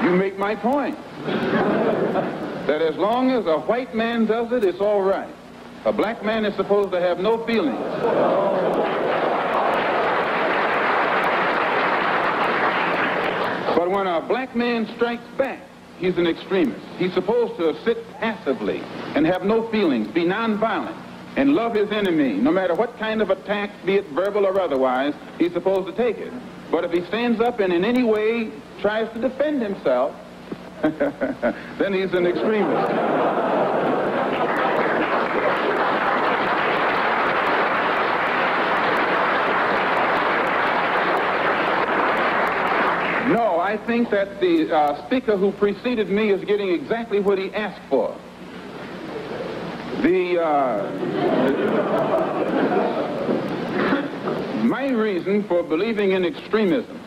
You make my point. That as long as a white man does it, it's all right. A black man is supposed to have no feelings. But when a black man strikes back, he's an extremist. He's supposed to sit passively and have no feelings, be nonviolent, and love his enemy. No matter what kind of attack, be it verbal or otherwise, he's supposed to take it. But if he stands up and in any way tries to defend himself, then he's an extremist. No, I think that the speaker who preceded me is getting exactly what he asked for. My reason for believing in extremism,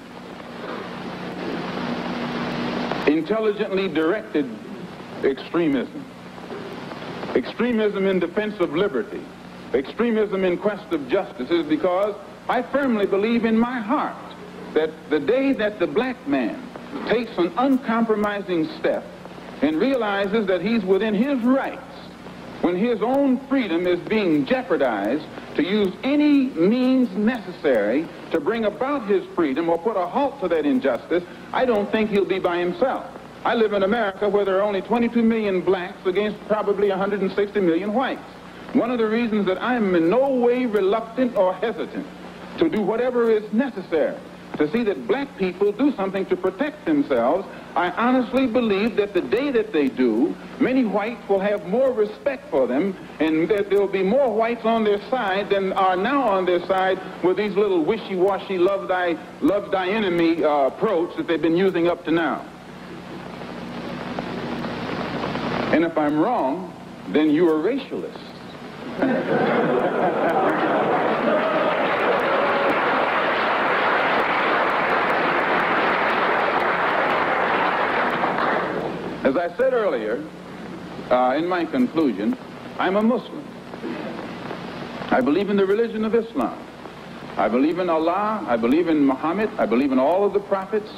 intelligently directed extremism, extremism in defense of liberty, extremism in quest of justice, is because I firmly believe in my heart that the day that the black man takes an uncompromising step and realizes that he's within his rights, when his own freedom is being jeopardized, to use any means necessary to bring about his freedom or put a halt to that injustice, I don't think he'll be by himself. I live in America where there are only 22 million blacks against probably 160 million whites. One of the reasons that I'm in no way reluctant or hesitant to do whatever is necessary to see that black people do something to protect themselves, I honestly believe that the day that they do, many whites will have more respect for them, and that there will be more whites on their side than are now on their side with these little wishy-washy love thy enemy approach that they've been using up to now. And if I'm wrong, then you are racialists. As I said earlier, in my conclusion, I'm a Muslim. I believe in the religion of Islam. I believe in Allah. I believe in Muhammad. I believe in all of the prophets.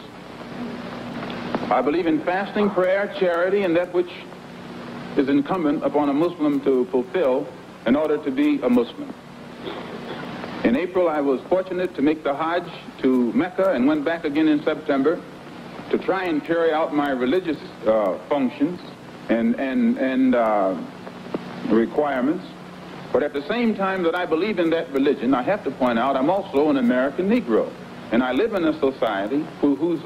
I believe in fasting, prayer, charity, and that which is incumbent upon a Muslim to fulfill in order to be a Muslim. In April, I was fortunate to make the Hajj to Mecca and went back again in September to try and carry out my religious functions and requirements. But at the same time that I believe in that religion, I have to point out I'm also an American Negro. And I live in a society whose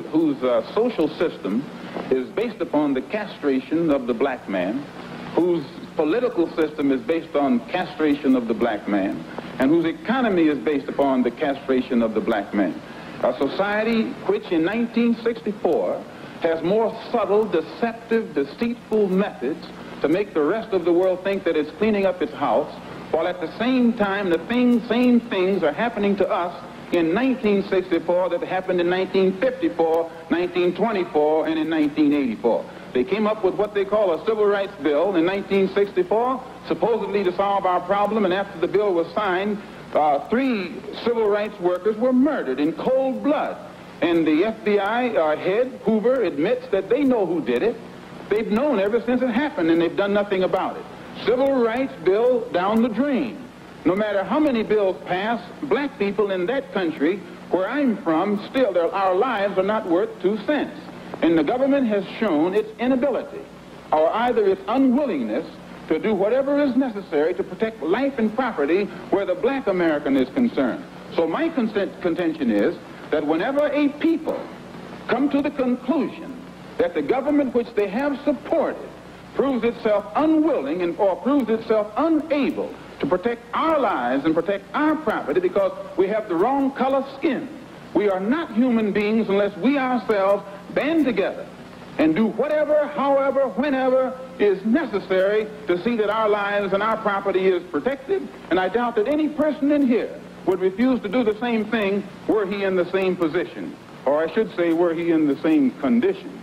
social system is based upon the castration of the black man, whose political system is based on castration of the black man, and whose economy is based upon the castration of the black man. A society which in 1964 has more subtle, deceptive, deceitful methods to make the rest of the world think that it's cleaning up its house, while at the same time the same things are happening to us in 1964 that happened in 1954, 1924, and in 1984. They came up with what they call a civil rights bill in 1964, supposedly to solve our problem, and after the bill was signed, 3 civil rights workers were murdered in cold blood. And the FBI head, Hoover, admits that they know who did it. They've known ever since it happened, and they've done nothing about it. Civil rights bill down the drain. No matter how many bills pass, black people in that country, where I'm from, still our lives are not worth 2 cents. And the government has shown its inability, or either its unwillingness, to do whatever is necessary to protect life and property where the black American is concerned. So my contention is that whenever a people come to the conclusion that the government which they have supported proves itself unwilling or proves itself unable to protect our lives and protect our property because we have the wrong color skin, we are not human beings unless we ourselves band together and do whatever, however, whenever is necessary to see that our lives and our property is protected. And I doubt that any person in here would refuse to do the same thing were he in the same position, or I should say were he in the same condition.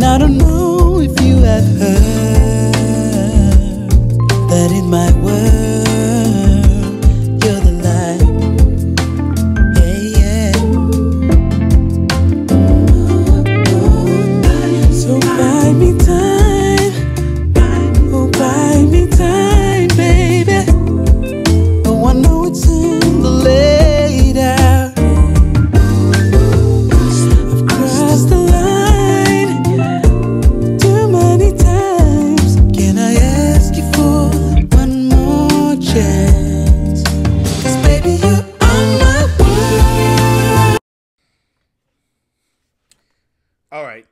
I don't know if you have heard that in my world you're the light. Yeah, yeah. So buy me time, oh buy me time, baby. Oh, I know it's in the laid out. I've crossed the line too many times. Can I ask you for one more chance? 'Cause baby, you're on my world. All right,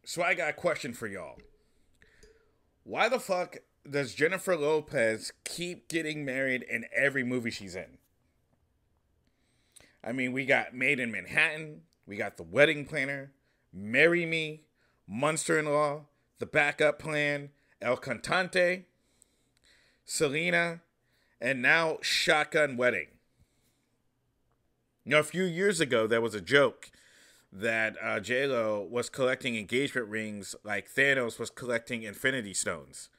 so I got a question for y'all. Why the fuck does Jennifer Lopez keep getting married in every movie she's in? I mean, we got Made in Manhattan, we got The Wedding Planner, Marry Me, Monster-in-Law, The Backup Plan, El Cantante, Selena, and now Shotgun Wedding. You know, a few years ago, there was a joke that J-Lo was collecting engagement rings like Thanos was collecting Infinity Stones.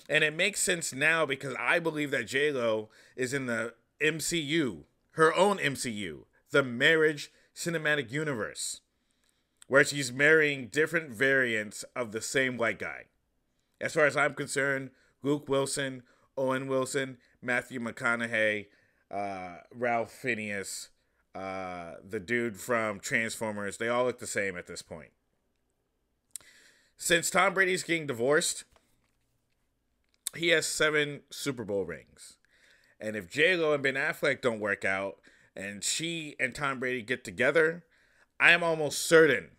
And it makes sense now because I believe that J-Lo is in the MCU, her own MCU, the Marriage Cinematic Universe, where she's marrying different variants of the same white guy. As far as I'm concerned, Luke Wilson, Owen Wilson, Matthew McConaughey, Ralph Fiennes, the dude from Transformers, they all look the same at this point. Since Tom Brady's getting divorced, he has 7 Super Bowl rings. And if J-Lo and Ben Affleck don't work out, and she and Tom Brady get together, I am almost certain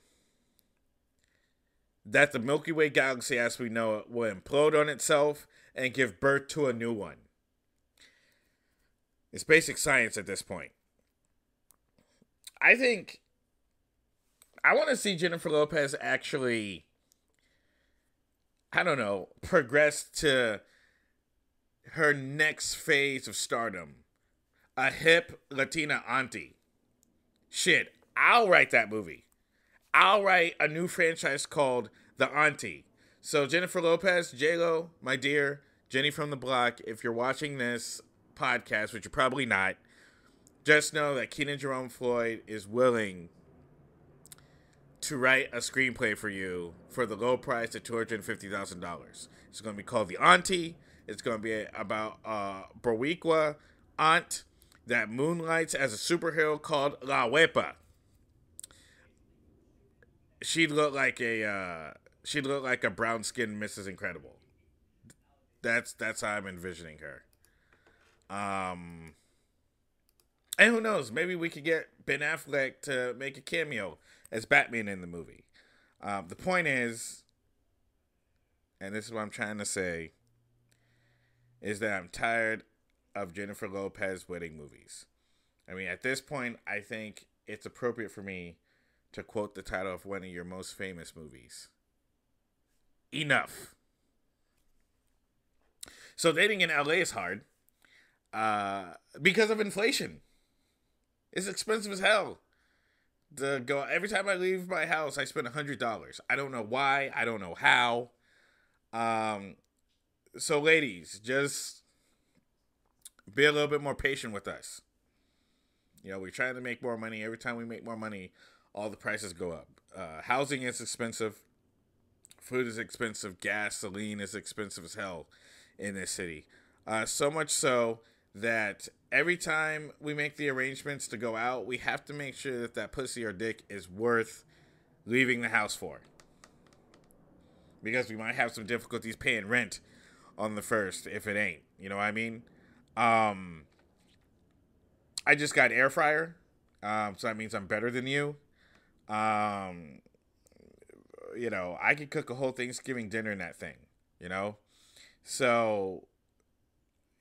that the Milky Way galaxy as we know it will implode on itself and give birth to a new one. It's basic science at this point. I think I want to see Jennifer Lopez actually, I don't know, progress to her next phase of stardom. A hip Latina auntie. Shit, I'll write that movie. I'll write a new franchise called The Auntie. So Jennifer Lopez, J-Lo, my dear, Jenny from the block, if you're watching this podcast, which you're probably not, just know that Kenan, Jerome, Floyd is willing to write a screenplay for you for the low price of $250,000. It's going to be called The Auntie. It's going to be about Boricua aunt that moonlights as a superhero called La Huepa. She'd look like a brown-skinned Mrs. Incredible. That's how I'm envisioning her. And who knows? Maybe we could get Ben Affleck to make a cameo as Batman in the movie. The point is, and this is what I'm trying to say, is that I'm tired of Jennifer Lopez wedding movies. I mean, at this point, I think it's appropriate for me to quote the title of one of your most famous movies. Enough. So dating in LA is hard because of inflation. It's expensive as hell. Every time I leave my house, I spend $100. I don't know why. I don't know how. So ladies, just be a little bit more patient with us. You know, we're trying to make more money. Every time we make more money, all the prices go up. Housing is expensive. Food is expensive. Gasoline is expensive as hell in this city. So much so that every time we make the arrangements to go out, we have to make sure that that pussy or dick is worth leaving the house for. Because we might have some difficulties paying rent on the first if it ain't. You know what I mean? I just got air fryer. So that means I'm better than you. You know, I could cook a whole Thanksgiving dinner in that thing, you know? So,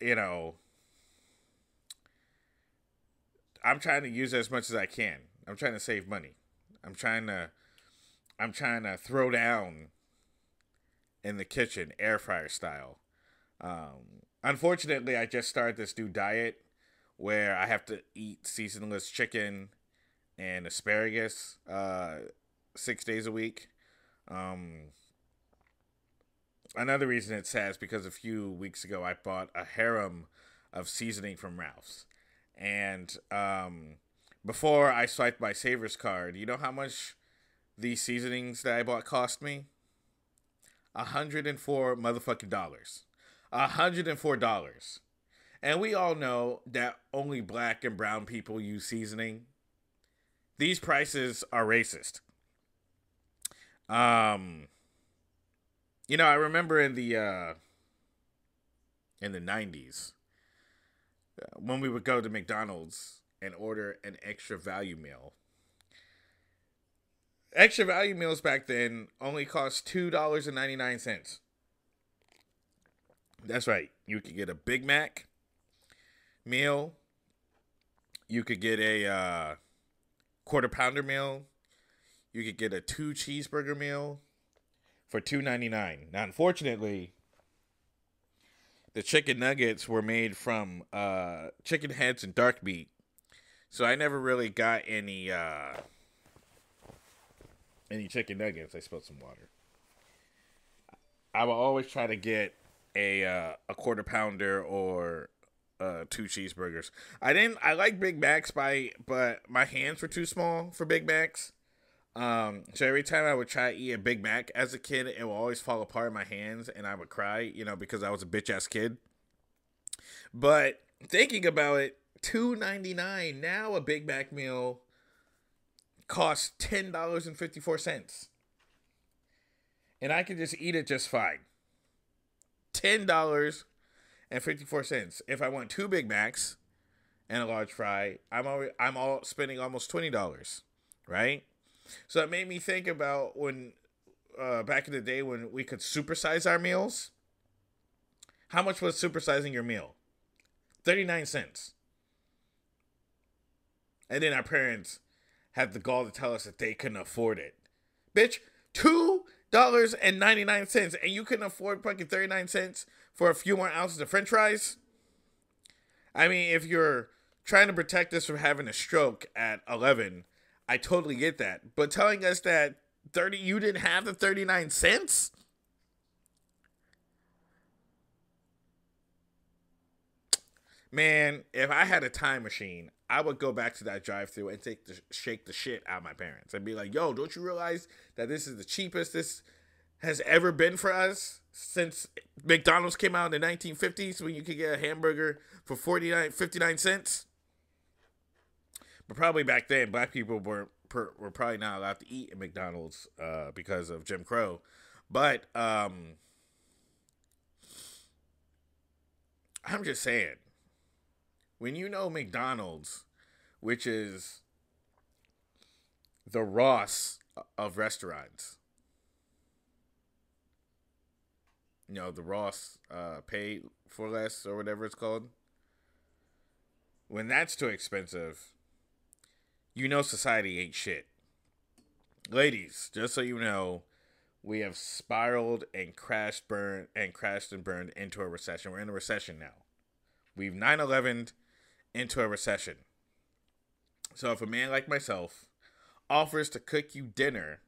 you know, I'm trying to use it as much as I can. I'm trying to save money. I'm trying to throw down in the kitchen, air fryer style. Unfortunately, I just started this new diet where I have to eat seasonless chicken and asparagus 6 days a week. another reason it's sad is because a few weeks ago I bought a harem of seasoning from Ralph's. And before I swiped my Savers card, you know how much these seasonings that I bought cost me? $104 motherfucking dollars. $104. And we all know that only black and brown people use seasoning. These prices are racist. You know, I remember in the 90s, when we would go to McDonald's and order an extra value meal. Extra value meals back then only cost $2.99. That's right. You could get a Big Mac meal. You could get a quarter pounder meal. You could get a 2 cheeseburger meal for $2.99. Now, unfortunately, the chicken nuggets were made from chicken heads and dark meat, so I never really got any chicken nuggets. I spilled some water. I will always try to get a quarter pounder or 2 cheeseburgers. I like Big Macs but my hands were too small for Big Macs. So every time I would try to eat a Big Mac as a kid, it would always fall apart in my hands and I would cry, you know, because I was a bitch ass kid. But thinking about it, $2.99 now a Big Mac meal costs $10.54. And I can just eat it just fine. $10.54. If I want 2 Big Macs and a large fry, I'm all spending almost $20, right? So it made me think about when back in the day when we could supersize our meals. How much was supersizing your meal? 39 cents. And then our parents had the gall to tell us that they couldn't afford it. Bitch, $2.99, and you couldn't afford fucking 39 cents for a few more ounces of french fries? I mean, if you're trying to protect us from having a stroke at 11, I totally get that. But telling us that you didn't have the 39 cents? Man, if I had a time machine, I would go back to that drive-thru and shake the shit out of my parents. I'd be like, yo, don't you realize that this is the cheapest this has ever been for us since McDonald's came out in the 1950s when you could get a hamburger for 59 cents? But probably back then, black people were probably not allowed to eat at McDonald's because of Jim Crow. But I'm just saying, when you know McDonald's, which is the Ross of restaurants, you know, the Ross pay for less or whatever it's called, when that's too expensive, you know society ain't shit. Ladies, just so you know, we have spiraled and crashed and burned into a recession. We're in a recession now. We've 9/11'd into a recession. So if a man like myself offers to cook you dinner,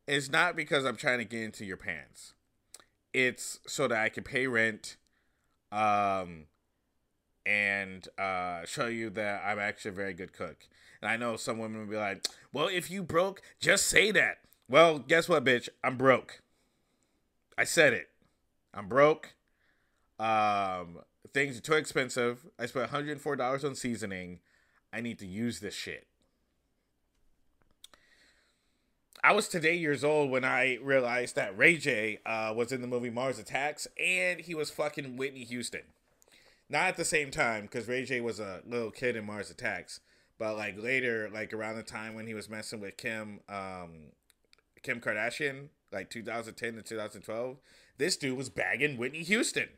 it's not because I'm trying to get into your pants. It's so that I can pay rent, and show you that I'm actually a very good cook. And I know some women will be like, well, if you broke, just say that. Well, guess what, bitch? I'm broke. I said it. I'm broke. Things are too expensive. I spent $104 on seasoning. I need to use this shit. I was today years old when I realized that Ray J was in the movie Mars Attacks, and he was fucking Whitney Houston. Not at the same time, because Ray J was a little kid in Mars Attacks, but like later, like around the time when he was messing with Kim Kardashian, like 2010 to 2012, this dude was bagging Whitney Houston.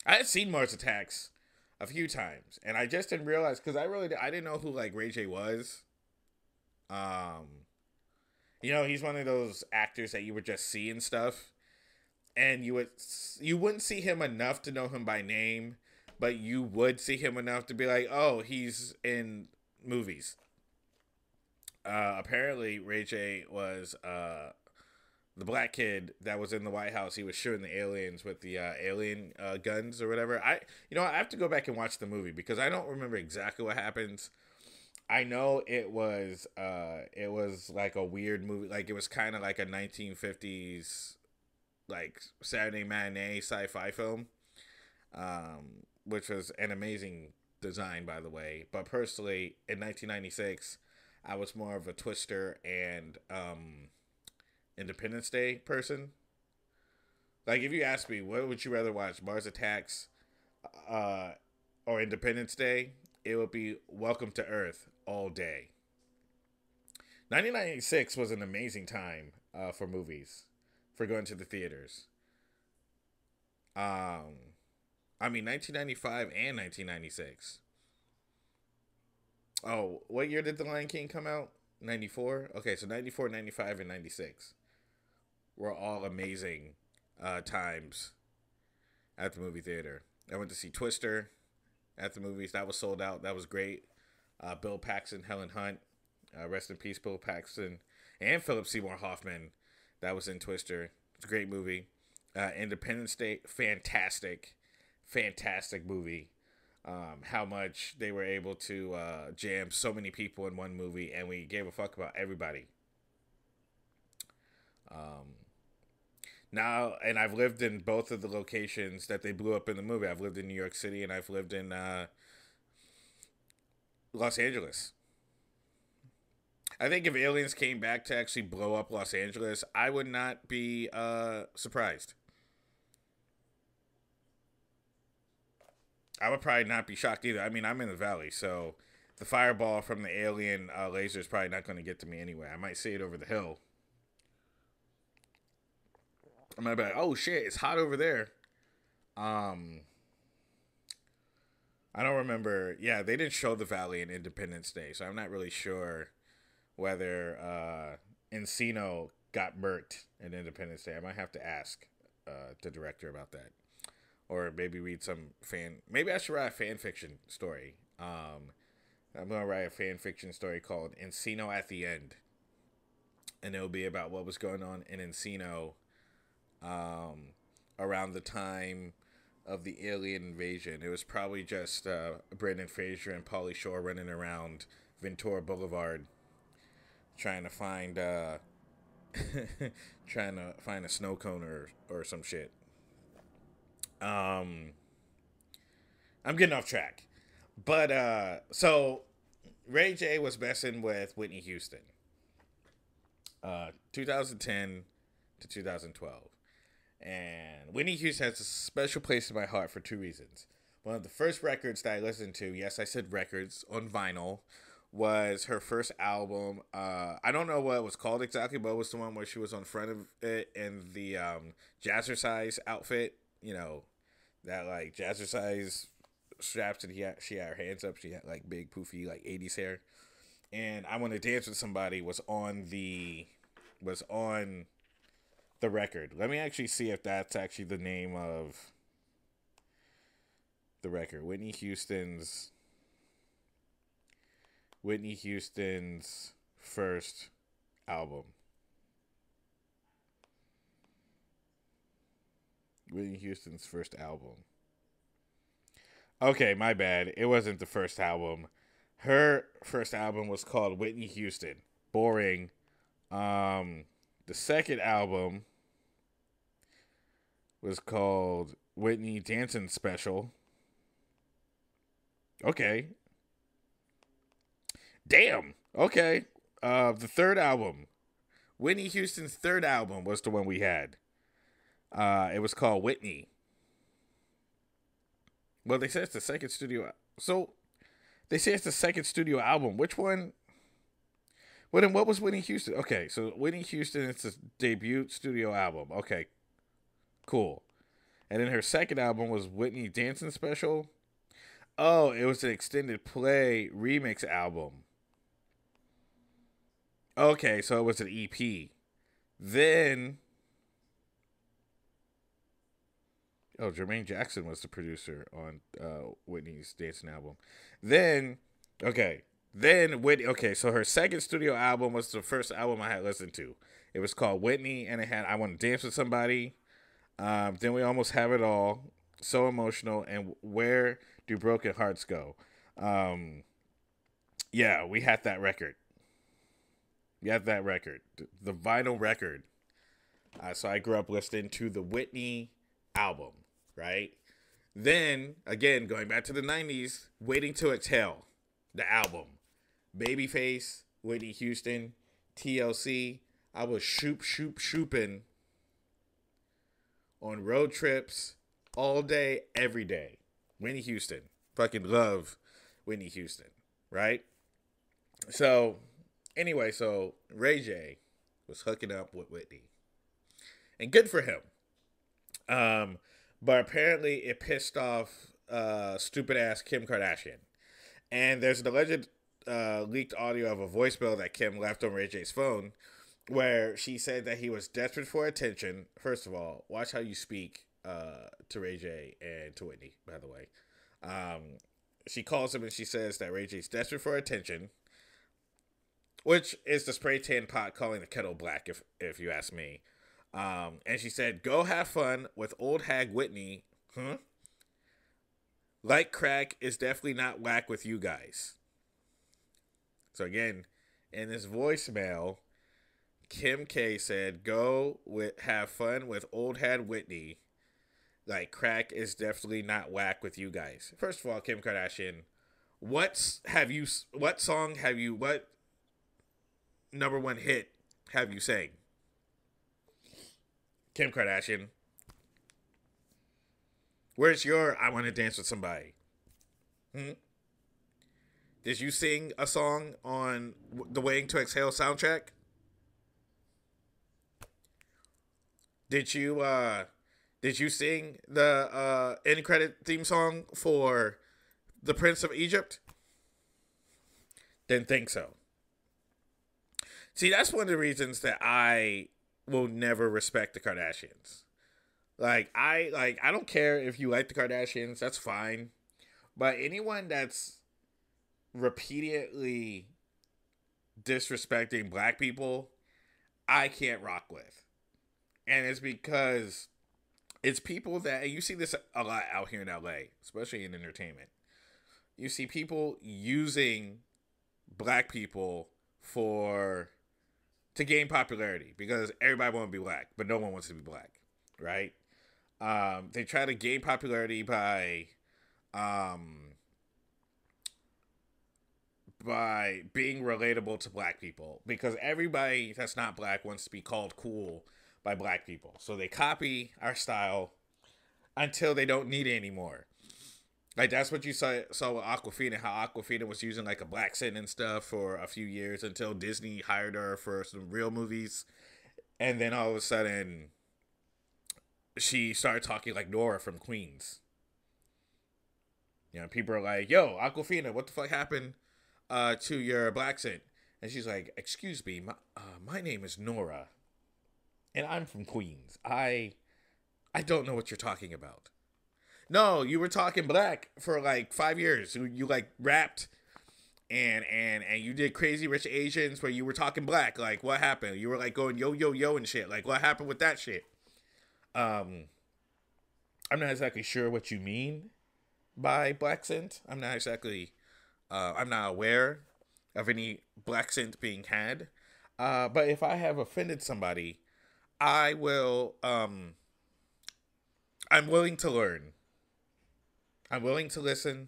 I had seen Mars Attacks a few times, and I just didn't realize, because I didn't know who like Ray J was. You know, he's one of those actors that you would just see and stuff, and you wouldn't see him enough to know him by name, but you would see him enough to be like, oh, he's in movies. Apparently Ray J was the black kid that was in the White House, he was shooting the aliens with the alien guns or whatever. I have to go back and watch the movie because I don't remember exactly what happens. I know it was like a weird movie, like it was kind of like a 1950s like Saturday matinee sci-fi film, which was an amazing design, by the way. But personally, in 1996, I was more of a Twister and Independence Day person. Like, if you ask me, what would you rather watch, Mars Attacks or Independence Day? It would be Welcome to Earth all day. 1996 was an amazing time for movies, for going to the theaters. 1995 and 1996. Oh, what year did The Lion King come out? 94? Okay, so 94, 95, and 96 were all amazing times at the movie theater. I went to see Twister at the movies. That was sold out. That was great. Bill Paxton, Helen Hunt, rest in peace, Bill Paxton, and Philip Seymour Hoffman. That was in Twister. It's a great movie. Independence Day, fantastic movie. How much they were able to jam so many people in one movie, and we gave a fuck about everybody. Now, and I've lived in both of the locations that they blew up in the movie. I've lived in New York City, and I've lived in Los Angeles. I think if aliens came back to actually blow up Los Angeles, I would not be surprised. I would probably not be shocked either. I mean, I'm in the valley, so the fireball from the alien laser is probably not going to get to me anyway. I might see it over the hill. I might be like, oh shit, it's hot over there. I don't remember. Yeah, they didn't show the valley in Independence Day, so I'm not really sure whether Encino got murked in Independence Day. I might have to ask the director about that. Or maybe read some maybe I should write a fan fiction story. I'm going to write a fan fiction story called Encino at the End. And it'll be about what was going on in Encino around the time of the alien invasion. It was probably just Brendan Fraser and Pauly Shore running around Ventura Boulevard trying to find a snow cone or some shit. I'm getting off track. But so Ray J was messing with Whitney Houston. 2010 to 2012. And Whitney Houston has a special place in my heart for two reasons. One of the first records that I listened to, yes, I said records, on vinyl, was her first album. I don't know what it was called exactly, but it was the one where she was on front of it in the jazzercise outfit. You know, that like jazzercise straps, and she had her hands up. She had like big poofy like 80s hair. And I Want to Dance with Somebody was on the record. Let me actually see if that's actually the name of the record. Whitney Houston's first album. Whitney Houston's first album. Okay, my bad. It wasn't the first album. Her first album was called Whitney Houston. Boring. The second album was called Whitney Dancing Special. Okay. Damn. Okay. The third album. Whitney Houston's third album was the one we had. It was called Whitney. Well, they say it's the second studio. So, they say it's the second studio album. Which one? Well, then what was Whitney Houston? Okay, so Whitney Houston, it's a debut studio album. Okay, cool. And then her second album was Whitney Dancing Special. Oh, it was an extended play remix album. Okay, so it was an EP. Then... Oh, Jermaine Jackson was the producer on Whitney's dancing album. Then, okay, Then Whitney. Okay, so her second studio album was the first album I had listened to. It was called Whitney, and it had "I Want to Dance with Somebody." Then We Almost Have It All, So Emotional, and Where Do Broken Hearts Go? Yeah, we had that record. We had that record, the vinyl record. So I grew up listening to the Whitney album, right? Then, again, going back to the 90s, Waiting to Exhale, the album. Babyface, Whitney Houston, TLC. I was shooping on road trips all day, every day. Whitney Houston. Fucking love Whitney Houston, right? So, anyway, so Ray J was hooking up with Whitney. And good for him. But apparently it pissed off stupid ass Kim Kardashian. And there's an alleged leaked audio of a voicemail that Kim left on Ray J's phone where she said that he was desperate for attention. First of all, watch how you speak to Ray J and to Whitney, by the way. She calls him and she says that Ray J's desperate for attention, which is the spray tan pot calling the kettle black, if you ask me. And she said, go have fun with old hag Whitney. Like crack is definitely not whack with you guys. So again, in this voicemail, Kim K said, have fun with old hag Whitney. Like crack is definitely not whack with you guys. First of all, Kim Kardashian, what number one hit have you sang? Kim Kardashian, where's your I Want to Dance with Somebody? Did you sing a song on the Waiting to Exhale soundtrack? Did you sing the end credit theme song for The Prince of Egypt? Didn't think so. See, that's one of the reasons that I will never respect the Kardashians. I don't care if you like the Kardashians, that's fine. But anyone that's repeatedly disrespecting black people, I can't rock with. And it's because it's people that, and you see this a lot out here in LA, especially in entertainment. You see people using black people to gain popularity because everybody wants to be black, but no one wants to be black, right? They try to gain popularity by being relatable to black people because everybody that's not black wants to be called cool by black people. So they copy our style until they don't need it anymore. Like, that's what you saw with Awkwafina, how Awkwafina was using, like, a black accent and stuff for a few years until Disney hired her for some real movies. And then all of a sudden, she started talking like Nora from Queens. You know, people are like, yo, Awkwafina, what the fuck happened to your black accent? And she's like, excuse me, my name is Nora, and I'm from Queens. I don't know what you're talking about. No, you were talking black for like 5 years. You like rapped and you did Crazy Rich Asians where you were talking black. Like, what happened? You were like going yo yo yo and shit. Like, what happened with that shit? I'm not exactly sure what you mean by black scent. I'm not aware of any black scent being had. But if I have offended somebody, I will, I'm willing to learn. I'm willing to listen,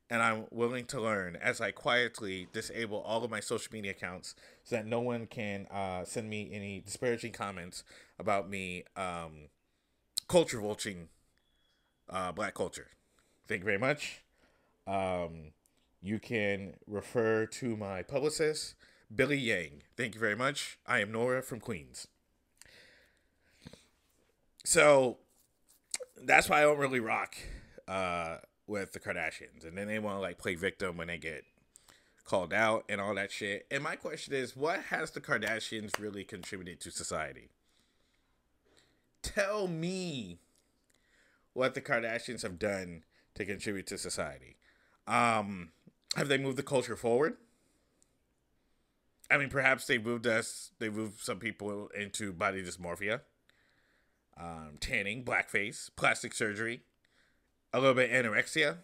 and I'm willing to learn as I quietly disable all of my social media accounts so that no one can send me any disparaging comments about me culture vulturing black culture. Thank you very much. You can refer to my publicist, Billy Yang. Thank you very much. I am Nora from Queens. So that's why I don't really rock with the Kardashians. And then they want to like play victim when they get called out and all that shit. And my question is, what has the Kardashians really contributed to society? Tell me what the Kardashians have done to contribute to society. Have they moved the culture forward? I mean, perhaps they moved some people into body dysmorphia, tanning, blackface, plastic surgery, a little bit anorexia.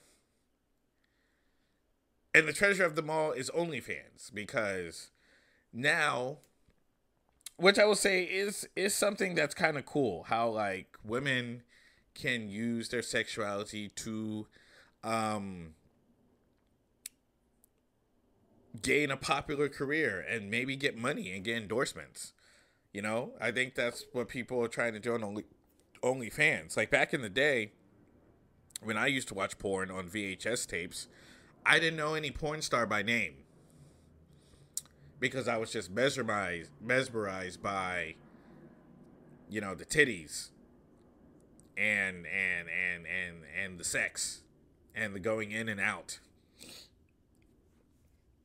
And the treasure of them all is OnlyFans, because now, which I will say is something that's kind of cool, how like women can use their sexuality to gain a popular career and maybe get money and get endorsements. You know, I think that's what people are trying to do on OnlyFans. Like back in the day, when I used to watch porn on VHS tapes, I didn't know any porn star by name, because I was just mesmerized by, you know, the titties and the sex and the going in and out,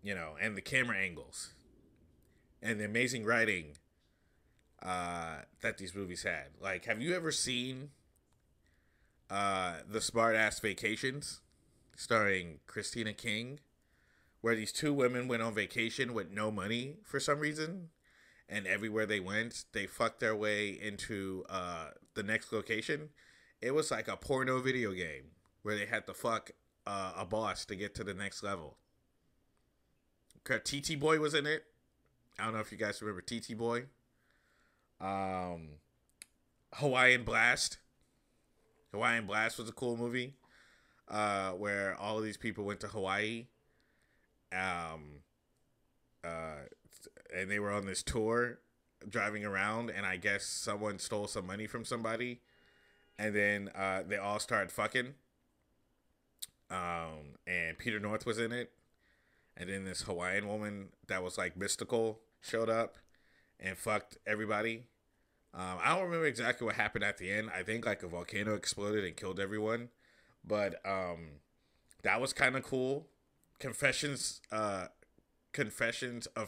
you know, and the camera angles and the amazing writing that these movies had. Like, have you ever seen The Smart Ass Vacations, starring Christina King, where these two women went on vacation with no money for some reason, and everywhere they went, they fucked their way into the next location? It was like a porno video game where they had to fuck a boss to get to the next level. TT Boy was in it. I don't know if you guys remember TT Boy. Hawaiian Blast. Hawaiian Blast was a cool movie where all of these people went to Hawaii. And they were on this tour driving around, and I guess someone stole some money from somebody, and then they all started fucking. And Peter North was in it, and then this Hawaiian woman that was like mystical showed up and fucked everybody. I don't remember exactly what happened at the end. I think like a volcano exploded and killed everyone, but that was kind of cool. Confessions of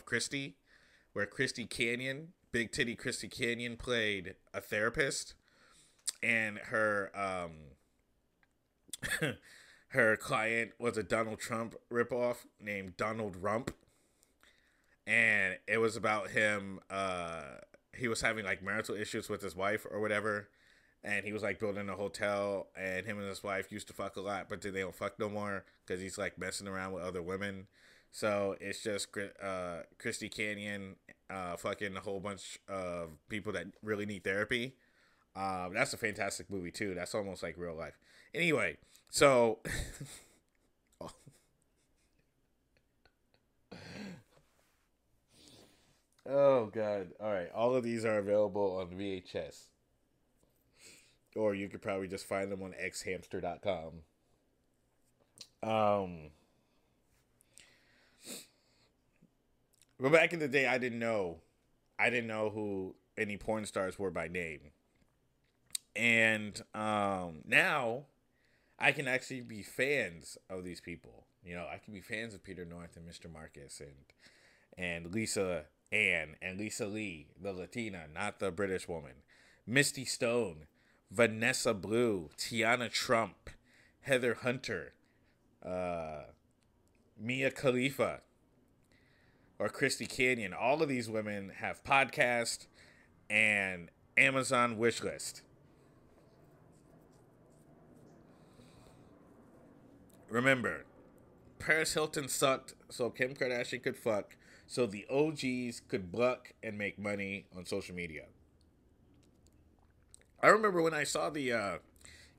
Christy, where Christy Canyon, big titty Christy Canyon, played a therapist, and her her client was a Donald Trump ripoff named Donald Rump, and it was about him. He was having like marital issues with his wife or whatever, and he was like building a hotel, and him and his wife used to fuck a lot, but then they don't fuck no more because he's like messing around with other women. So it's just Christy Canyon fucking a whole bunch of people that really need therapy. That's a fantastic movie too. That's almost like real life. Anyway, so oh god. All right, all of these are available on VHS. Or you could probably just find them on xhamster.com. But back in the day, I didn't know who any porn stars were by name. And now I can actually be fans of these people. You know, I can be fans of Peter North and Mr. Marcus and Lisa Ann and Lisa Lee, the Latina, not the British woman. Misty Stone, Vanessa Blue, Tiana Trump, Heather Hunter, Mia Khalifa, or Christy Canyon. All of these women have podcasts and Amazon wishlist. Remember, Paris Hilton sucked, so Kim Kardashian could fuck, so the OGs could buck and make money on social media. I remember when I saw the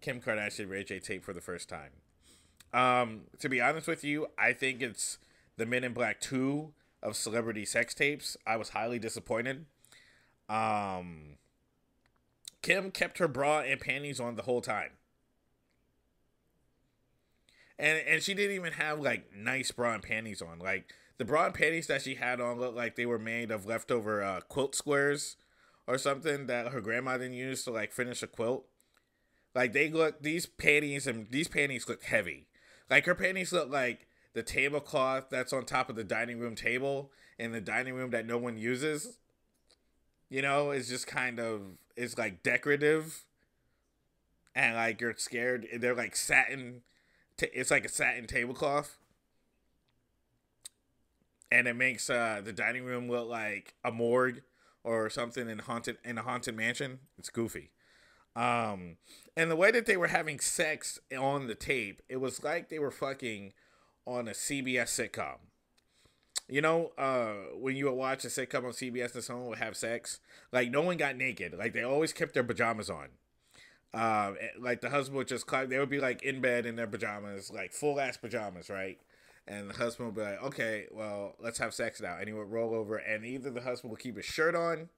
Kim Kardashian Ray J tape for the first time. To be honest with you, I think it's the Men in Black 2 of celebrity sex tapes. I was highly disappointed. Kim kept her bra and panties on the whole time. And she didn't even have, like, nice bra and panties on. Like, the bra and panties that she had on looked like they were made of leftover quilt squares or something that her grandma didn't use to, like, finish a quilt. Like, these panties look heavy. Like, her panties look like the tablecloth that's on top of the dining room table in the dining room that no one uses. You know, it's just kind of, it's, like, decorative. And, like, you're scared. They're, like, satin. It's like a satin tablecloth. and it makes the dining room look like a morgue or something in a haunted mansion. It's goofy. And the way that they were having sex on the tape, it was like they were fucking on a CBS sitcom. You know, when you would watch a sitcom on CBS and someone would have sex, like no one got naked. Like they always kept their pajamas on. Like the husband would just climb. They would be like in bed in their pajamas, like full ass pajamas, right? And the husband would be like, "Okay, well, let's have sex now." And he would roll over, and either the husband would keep his shirt on,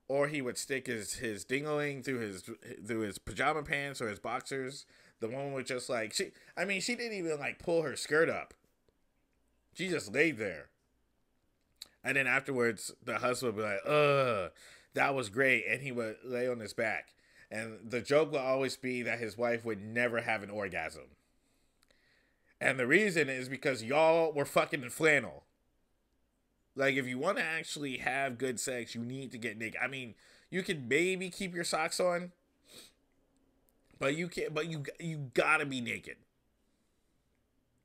or he would stick his dingling through his pajama pants or his boxers. The woman would just like she didn't even like pull her skirt up. She just laid there. And then afterwards, the husband would be like, "Ugh, that was great," and he would lay on his back. And the joke will always be that his wife would never have an orgasm. And the reason is because y'all were fucking in flannel. Like, if you want to actually have good sex, you need to get naked. I mean, you can maybe keep your socks on, but you can't. But you gotta be naked.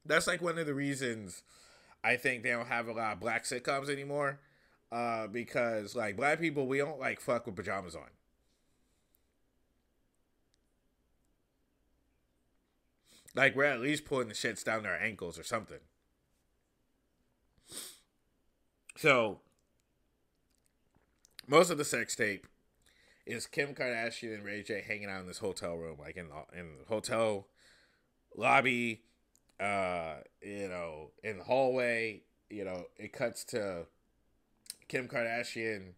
That's like one of the reasons I think they don't have a lot of black sitcoms anymore, because like black people, we don't like fuck with pajamas on. Like, we're at least pulling the shits down to our ankles or something. So, most of the sex tape is Kim Kardashian and Ray J hanging out in this hotel room, like in the hotel lobby, in the hallway. It cuts to Kim Kardashian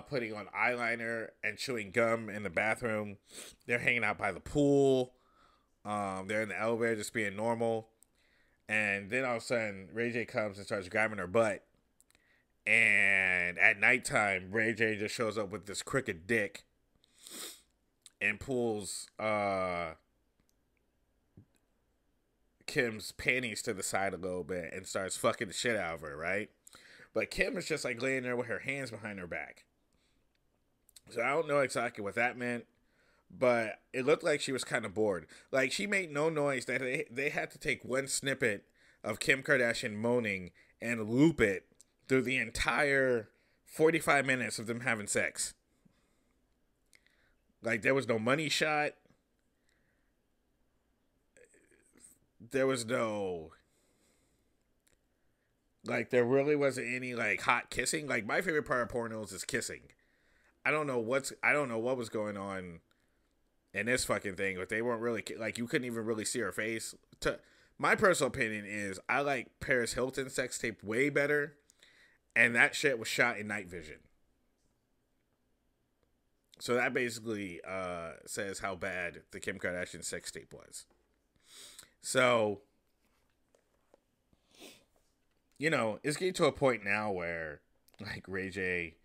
putting on eyeliner and chewing gum in the bathroom. They're hanging out by the pool. They're in the elevator just being normal. And then all of a sudden, Ray J comes and starts grabbing her butt. And at nighttime, Ray J just shows up with this crooked dick and pulls Kim's panties to the side a little bit and starts fucking the shit out of her, right? But Kim is just like laying there with her hands behind her back. So I don't know exactly what that meant, but it looked like she was kind of bored. Like, she made no noise. That they had to take one snippet of Kim Kardashian moaning and loop it through the entire 45 minutes of them having sex. Like, there was no money shot. There was no... Like, there really wasn't any, like, hot kissing. Like, my favorite part of pornos is kissing. I don't know what was going on in this fucking thing, but they weren't really, like, you couldn't even really see her face. My personal opinion is I like Paris Hilton's sex tape way better, and that shit was shot in night vision. So that basically says how bad the Kim Kardashian sex tape was. So, it's getting to a point now where, like, Ray J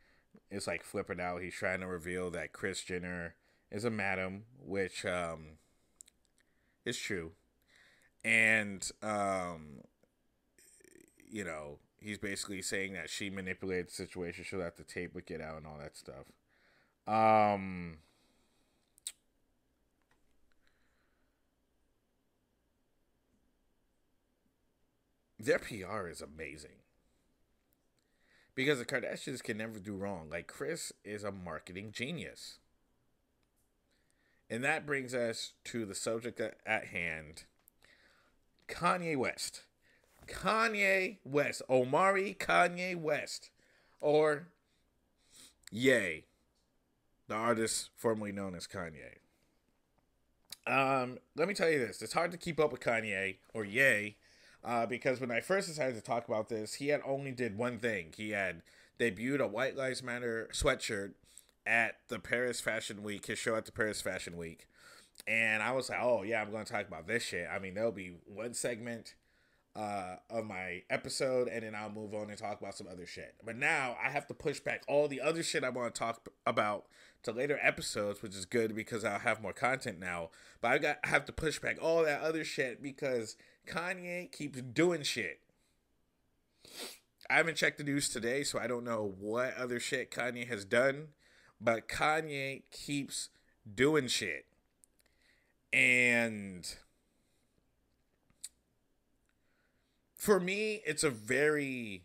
is, like, flipping out. He's trying to reveal that Kris Jenner is a madam, which is true. And, he's basically saying that she manipulated the situation so that the tape would get out and all that stuff. Their PR is amazing. Because the Kardashians can never do wrong. Like, Kris is a marketing genius. And that brings us to the subject at hand. Kanye West. Omari Kanye West. Or Ye, the artist formerly known as Kanye. Let me tell you this. It's hard to keep up with Kanye, or Ye, because when I first decided to talk about this, he had only did one thing. He had debuted a White Lives Matter sweatshirt at the Paris Fashion Week, his show at the Paris Fashion Week. And I was like, oh, yeah, I'm going to talk about this shit. I mean, there'll be one segment of my episode, and then I'll move on and talk about some other shit. But now I have to push back all the other shit I want to talk about to later episodes, which is good because I'll have more content now. But I have to push back all that other shit because Kanye keeps doing shit. I haven't checked the news today, so I don't know what other shit Kanye has done. But Kanye keeps doing shit. And for me, it's a very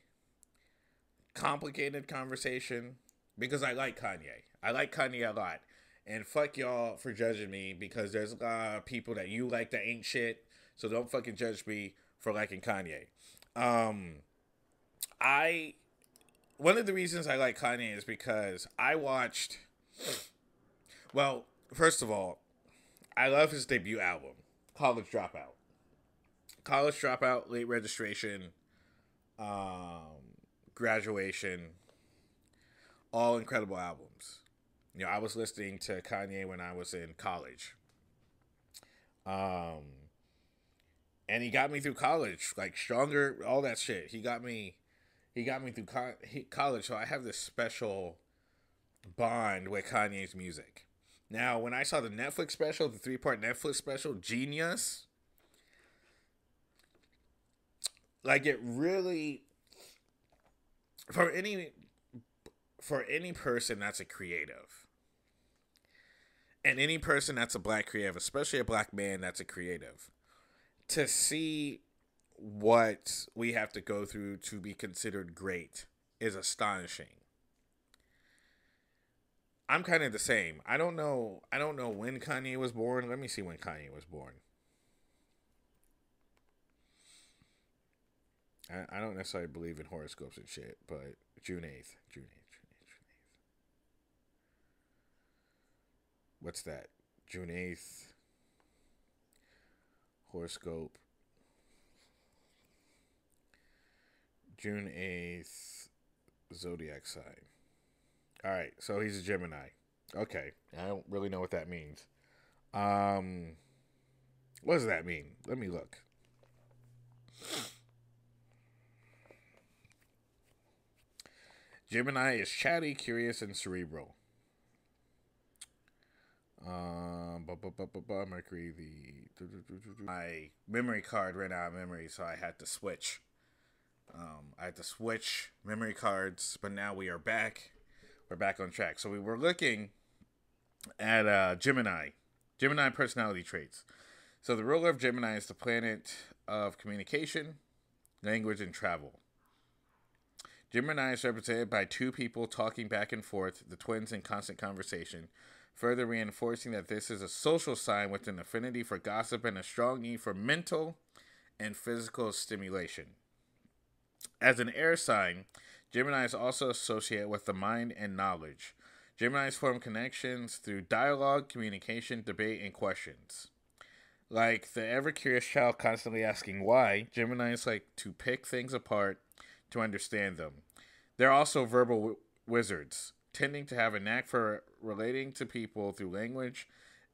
complicated conversation because I like Kanye. I like Kanye a lot. And fuck y'all for judging me because there's a lot of people that you like that ain't shit. So don't fucking judge me for liking Kanye. One of the reasons I like Kanye is because I watched, well, first of all, I love his debut album, College Dropout. College Dropout, Late Registration, Graduation, all incredible albums. You know, I was listening to Kanye when I was in college. And he got me through college, like Stronger, all that shit. He got me through college, so I have this special bond with Kanye's music. Now, when I saw the Netflix special, the 3-part Netflix special, Genius, like it really, for any person that's a creative, and any person that's a black creative, especially a black man that's a creative, to see what we have to go through to be considered great is astonishing. I'm kind of the same. I don't know when Kanye was born. Let me see when Kanye was born. I don't necessarily believe in horoscopes and shit, but June 8th. What's that? June 8th. Horoscope. June 8th. Zodiac sign. Alright, so he's a Gemini. Okay. I don't really know what that means. What does that mean? Let me look. Gemini is chatty, curious, and cerebral. Mercury, my memory card ran out of memory, so I had to switch. I had to switch memory cards, but now we are back. We're back on track. So we were looking at Gemini personality traits. So the ruler of Gemini is the planet of communication, language, and travel. Gemini is represented by two people talking back and forth, the twins in constant conversation, further reinforcing that this is a social sign with an affinity for gossip and a strong need for mental and physical stimulation. As an air sign, Gemini is also associated with the mind and knowledge. Geminis form connections through dialogue, communication, debate, and questions. Like the ever-curious child constantly asking why, Geminis like to pick things apart to understand them. They're also verbal wizards, tending to have a knack for relating to people through language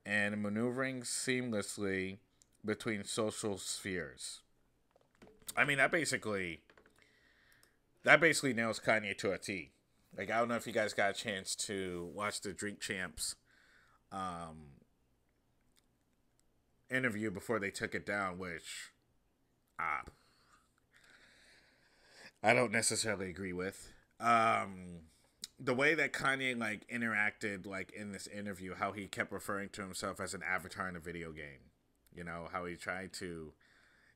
and maneuvering seamlessly between social spheres. I mean, that basically nails Kanye to a T. Like, I don't know if you guys got a chance to watch the Drink Champs interview before they took it down, which I don't necessarily agree with. The way that Kanye like interacted like in this interview, how he kept referring to himself as an avatar in a video game. You know, how he tried to,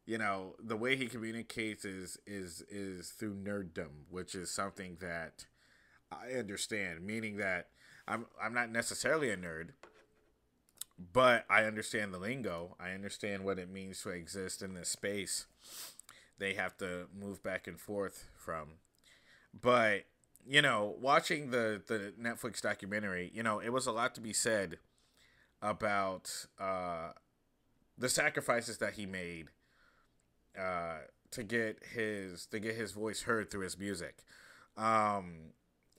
you know, the way he communicates is through nerddom, which is something that I understand, meaning that I'm not necessarily a nerd, but I understand the lingo. I understand what it means to exist in this space they have to move back and forth from. But, you know, watching the Netflix documentary, you know, it was a lot to be said about the sacrifices that he made to get his voice heard through his music.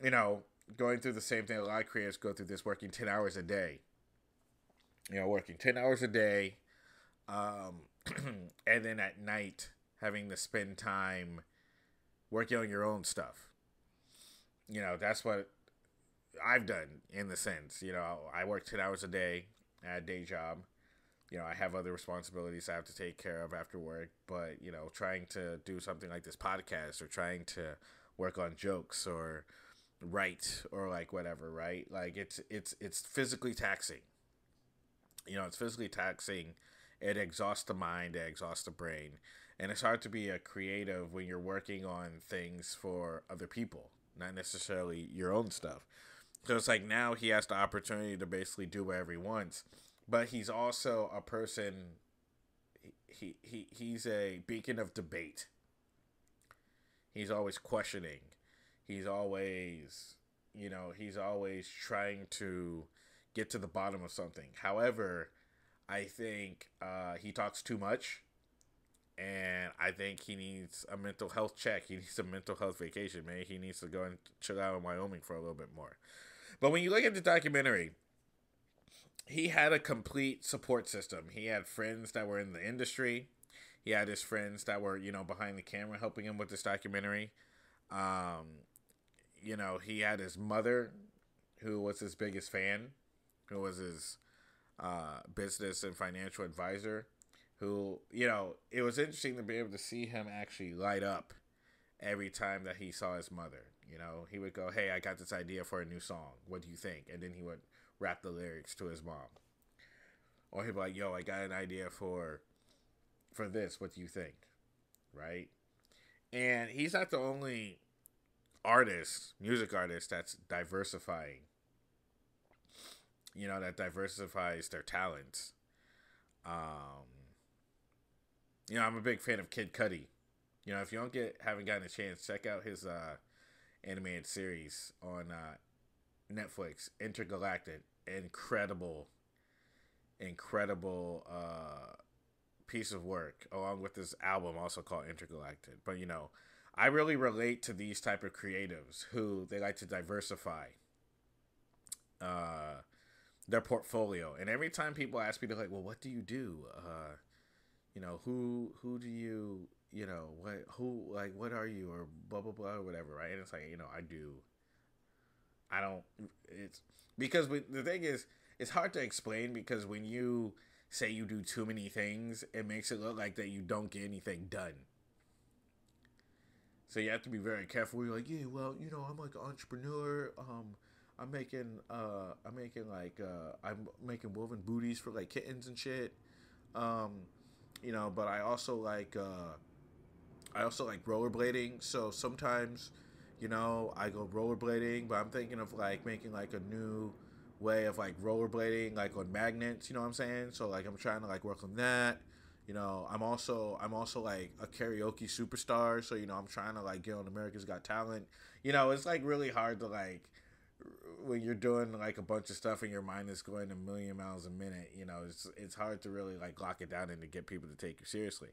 You know, going through the same thing a lot of creators go through, this working 10 hours a day. You know, working 10 hours a day, and then at night having to spend time working on your own stuff. You know, that's what I've done in the sense. You know, I work 10 hours a day at a day job. You know, I have other responsibilities I have to take care of after work. But, you know, trying to do something like this podcast or trying to work on jokes or write or like whatever, right? Like it's physically taxing. You know, it's physically taxing. It exhausts the mind. It exhausts the brain. And it's hard to be a creative when you're working on things for other people, not necessarily your own stuff. So it's like now he has the opportunity to basically do whatever he wants, but he's also a person. He's a beacon of debate. He's always questioning. He's always, he's always trying to get to the bottom of something. However, I think he talks too much, and I think he needs a mental health check. He needs a mental health vacation. Maybe he needs to go and chill out in Wyoming for a little bit more. But when you look at the documentary, he had a complete support system. He had friends that were in the industry. He had his friends that were, behind the camera helping him with this documentary. He had his mother, who was his biggest fan, who was his business and financial advisor, who, it was interesting to be able to see him actually light up every time that he saw his mother. He would go, "Hey, I got this idea for a new song. What do you think?" And then he would rap the lyrics to his mom. Or he'd be like, "Yo, I got an idea for this. What do you think?" Right? And he's not the only music artist that's diversifying. That diversifies their talents. I'm a big fan of Kid Cudi. If you haven't gotten a chance, check out his animated series on Netflix, Intergalactic. Incredible piece of work, along with this album also called Intergalactic. But I really relate to these type of creatives who they like to diversify their portfolio. And every time people ask me, they're like, "Well, what do you do? Who do you, what are you, or blah blah blah, or whatever," right? And it's like, it's because the thing is, it's hard to explain, because when you say you do too many things, it makes it look like that you don't get anything done. So you have to be very careful. You're like, "Yeah, well, I'm like an entrepreneur. I'm making woven booties for like kittens and shit. But I also like rollerblading. So sometimes, I go rollerblading, but I'm thinking of like making like a new way of like rollerblading, like on magnets. You know what I'm saying? So like I'm trying to like work on that. I'm also like a karaoke superstar. So I'm trying to like get on America's Got Talent. It's like really hard to like, when you're doing like a bunch of stuff and your mind is going a million miles a minute, it's hard to really like lock it down and to get people to take you seriously.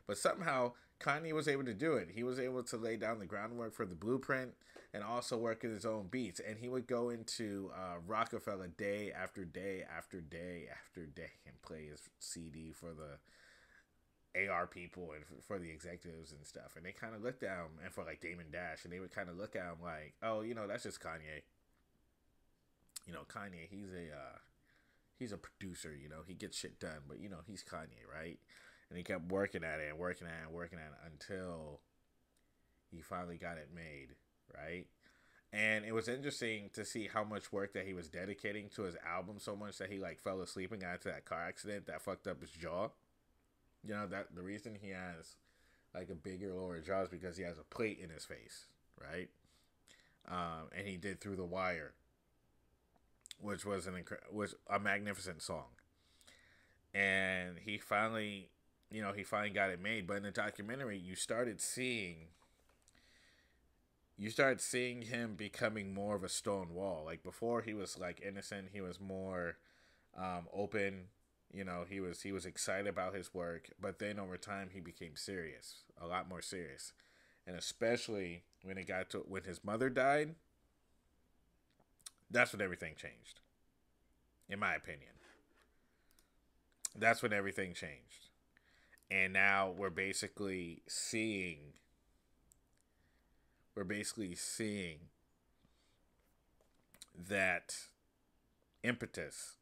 But somehow Kanye was able to do it. He was able to lay down the groundwork for the blueprint and also work in his own beats. And he would go into Rockefeller day after day after day after day and play his CD for the AR people and for the executives and stuff. And they kind of looked at him, and for like Damon Dash, and they would kind of look at him like, "Oh, that's just Kanye. Kanye, he's a producer, he gets shit done, but he's Kanye, right?" And he kept working at it until he finally got it made, right? And it was interesting to see how much work that he was dedicating to his album, so much that he like fell asleep and got into that car accident that fucked up his jaw. That the reason he has like a bigger lower jaw is because he has a plate in his face, right? And he did Through the Wire, which was a magnificent song. And he finally got it made. But in the documentary, you started seeing him becoming more of a stone wall. Like before, he was like innocent. He was more open. He was excited about his work. But then over time, he became serious, a lot more serious. And especially when when his mother died, that's when everything changed. In my opinion. That's when everything changed. And now we're basically seeing that impetus.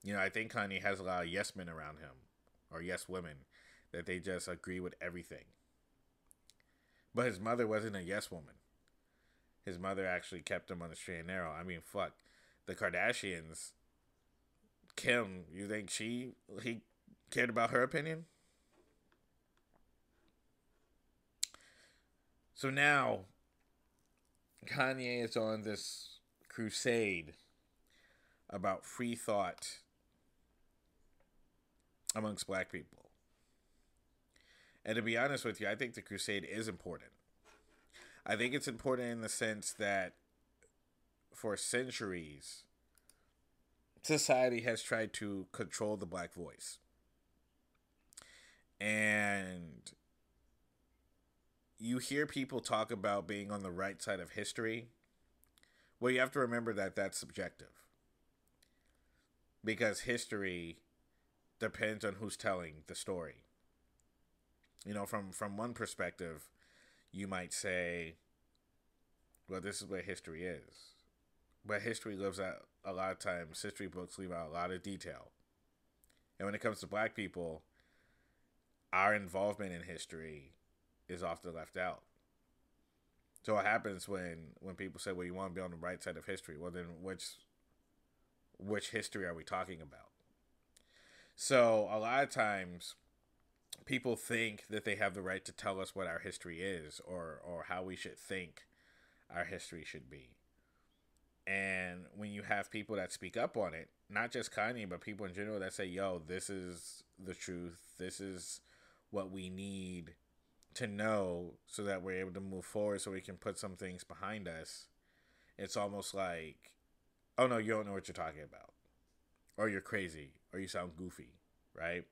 I think Kanye has a lot of yes men around him, or yes women, that they just agree with everything. But his mother wasn't a yes woman. His mother actually kept him on the straight and narrow. I mean, fuck. The Kardashians, Kim, you think cared about her opinion. So now, Kanye is on this crusade about free thought amongst black people. And to be honest with you, I think the crusade is important. I think it's important in the sense that for centuries, society has tried to control the black voice. And you hear people talk about being on the right side of history. Well, you have to remember that that's subjective. Because history depends on who's telling the story. You know, from one perspective, you might say, well, this is what history is. But history lives out a lot of times. History books leave out a lot of detail. And when it comes to black people, our involvement in history is often left out. So what happens when people say, well, you want to be on the right side of history? Well, then which history are we talking about? So a lot of times people think that they have the right to tell us what our history is or how we should think our history should be. And when you have people that speak up on it, not just Kanye, but people in general that say, yo, this is the truth. This is what we need to know so that we're able to move forward, so we can put some things behind us. It's almost like, oh no, you don't know what you're talking about. Or you're crazy. Or you sound goofy, right?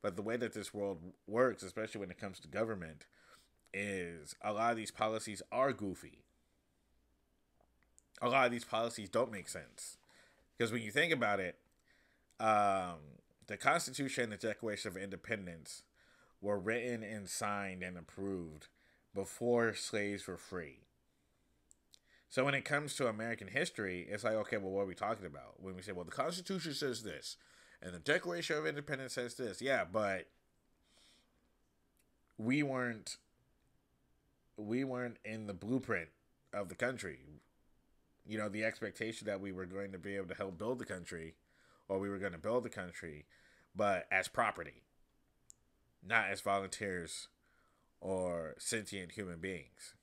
But the way that this world works, especially when it comes to government, is a lot of these policies are goofy. A lot of these policies don't make sense. Because when you think about it, the Constitution and the Declaration of Independence were written and signed and approved before slaves were free. So when it comes to American history, it's like, okay, well, what are we talking about? When we say, well, the Constitution says this, and the Declaration of Independence says this. Yeah, but we weren't in the blueprint of the country. You know, the expectation that we were going to be able to help build the country, or we were going to build the country, but as property, not as volunteers or sentient human beings.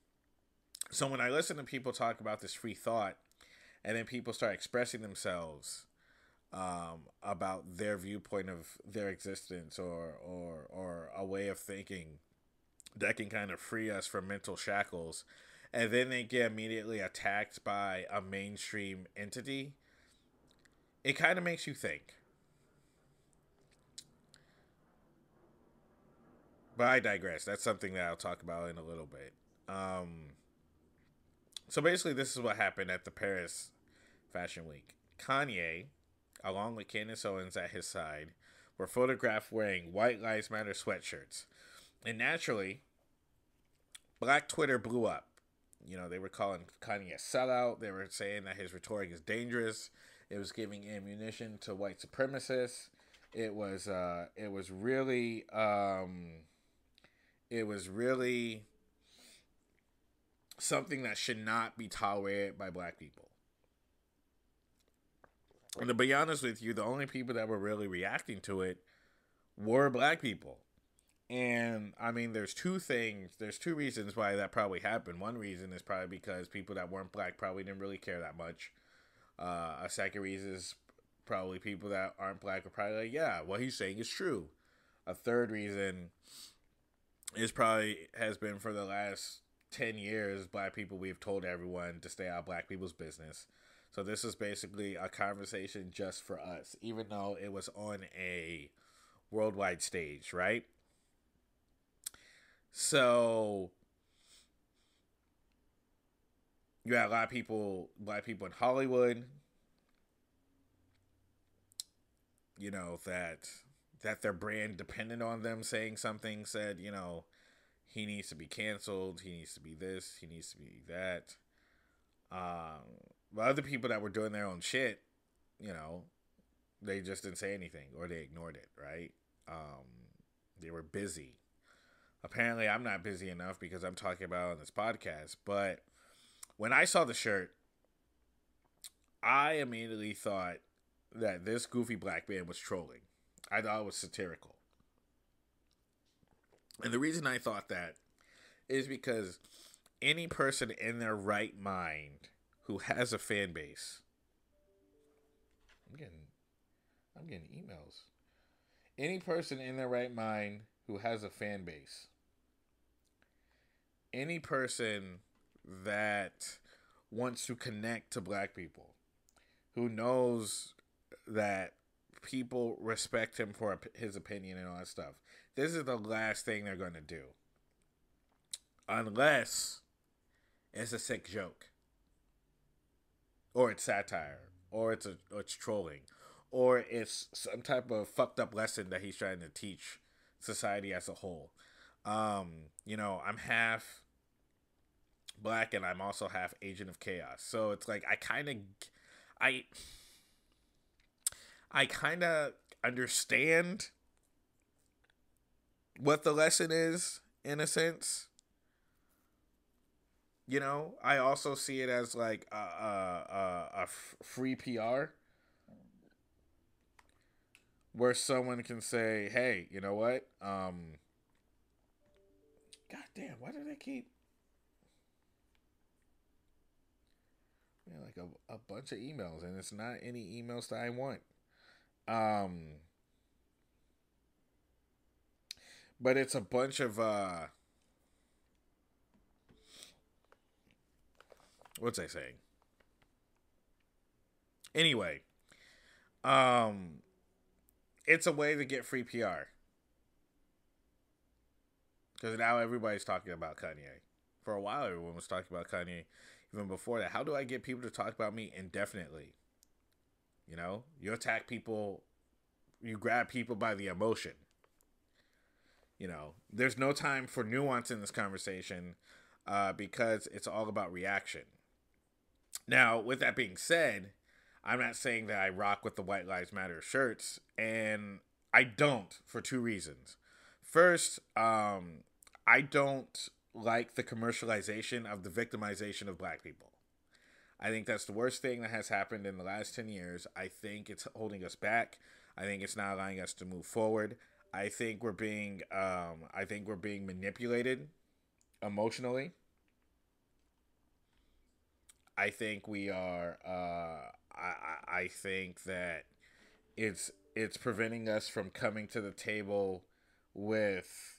So when I listen to people talk about this free thought, and then people start expressing themselves about their viewpoint of their existence or a way of thinking that can kind of free us from mental shackles, and then they get immediately attacked by a mainstream entity, it kind of makes you think. But I digress. That's something that I'll talk about in a little bit. So basically, this is what happened at the Paris Fashion Week. Kanye, along with Candace Owens at his side, were photographed wearing White Lives Matter sweatshirts. And naturally, Black Twitter blew up. You know, they were calling Kanye a sellout. They were saying that his rhetoric is dangerous. It was giving ammunition to white supremacists. It was really something that should not be tolerated by black people. And to be honest with you, the only people that were really reacting to it were black people. And I mean, there's two reasons why that probably happened. One reason is probably because people that weren't black probably didn't really care that much. A second reason is probably people that aren't black are probably like, yeah, what he's saying is true. A third reason is probably has been for the last 10 years, black people, we've told everyone to stay out of black people's business. So this is basically a conversation just for us, even though it was on a worldwide stage, right? So you had a lot of people, black people in Hollywood, you know, that their brand depended on them saying something, said, you know, he needs to be canceled, he needs to be this, he needs to be that. But other people that were doing their own shit, you know, they just didn't say anything or they ignored it, right? They were busy. Apparently, I'm not busy enough because I'm talking about it on this podcast. But when I saw the shirt, I immediately thought that this goofy black man was trolling. I thought it was satirical. And the reason I thought that is because any person in their right mind who has a fan base, I'm getting emails. Any person in their right mind who has a fan base, any person that wants to connect to black people, who knows that people respect him for his opinion and all that stuff, this is the last thing they're going to do. Unless it's a sick joke, or it's satire, or it's trolling, or it's some type of fucked up lesson that he's trying to teach society as a whole. You know, I'm half black and I'm also half agent of chaos. So it's like I kind of understand what the lesson is in a sense. You know, I also see it as like a free PR where someone can say, "Hey, you know what? God damn, why do they keep like a bunch of emails, and it's not any emails that I want." But it's a bunch of what's I saying? Anyway, it's a way to get free PR. Because now everybody's talking about Kanye. For a while, everyone was talking about Kanye. Even before that, how do I get people to talk about me indefinitely? You know, you attack people, you grab people by the emotion. You know, there's no time for nuance in this conversation because it's all about reaction. Now, with that being said, I'm not saying that I rock with the White Lives Matter shirts, and I don't for two reasons. First, I don't like the commercialization of the victimization of black people. I think that's the worst thing that has happened in the last 10 years. I think it's holding us back. I think it's not allowing us to move forward. I think we're being manipulated emotionally. I think we are. I think that it's preventing us from coming to the table with.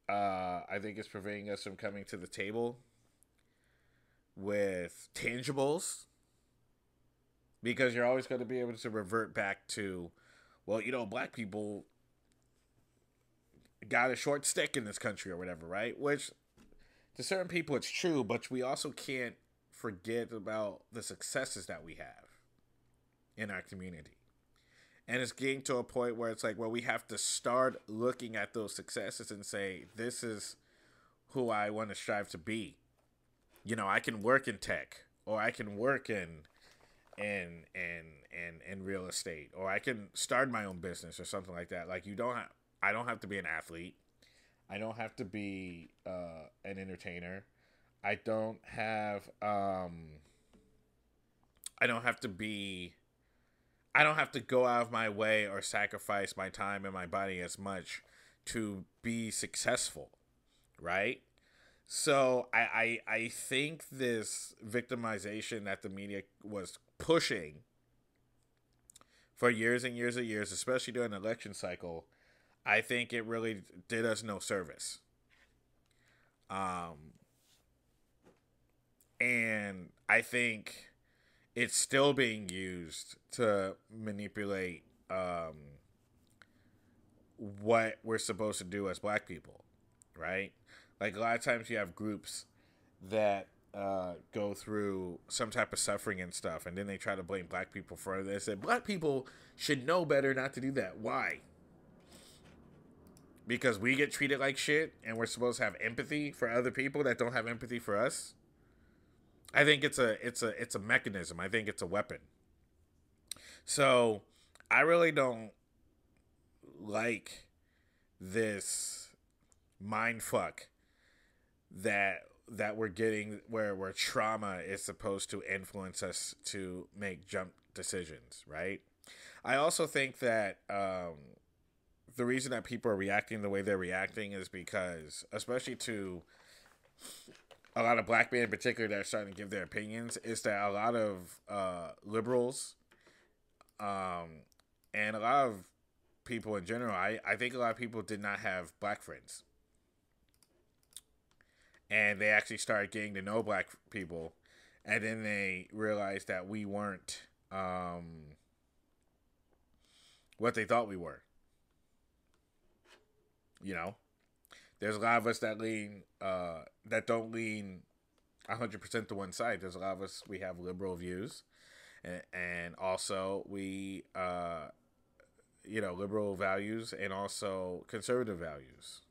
I think it's preventing us from coming to the table with tangibles, because you're always going to be able to revert back to, well, you know, black people got a short stick in this country or whatever, right? Which to certain people it's true, but we also can't forget about the successes that we have in our community. And it's getting to a point where it's like, well, we have to start looking at those successes and say, this is who I want to strive to be. You know, I can work in tech, or I can work in real estate, or I can start my own business or something like that. Like, I don't have to be an athlete. I don't have to be an entertainer. I don't have to go out of my way or sacrifice my time and my body as much to be successful, right? So I think this victimization that the media was pushing for years and years and years, especially during the election cycle, I think it really did us no service. And I think it's still being used to manipulate what we're supposed to do as black people, right? Like, a lot of times you have groups that go through some type of suffering and stuff, and then they try to blame black people for this. And black people should know better not to do that. Why? Because we get treated like shit, and we're supposed to have empathy for other people that don't have empathy for us. I think it's a mechanism. I think it's a weapon. So I really don't like this mind fuck that we're getting, where trauma is supposed to influence us to make jump decisions, right? I also think that the reason that people are reacting the way they're reacting is because, especially to a lot of black men in particular that are starting to give their opinions, is that a lot of liberals and a lot of people in general, I think a lot of people did not have black friends. And they actually started getting to know black people. And then they realized that we weren't what they thought we were. You know? There's a lot of us that that don't lean 100% to one side. There's a lot of us, we have liberal views. And also we, liberal values and also conservative values.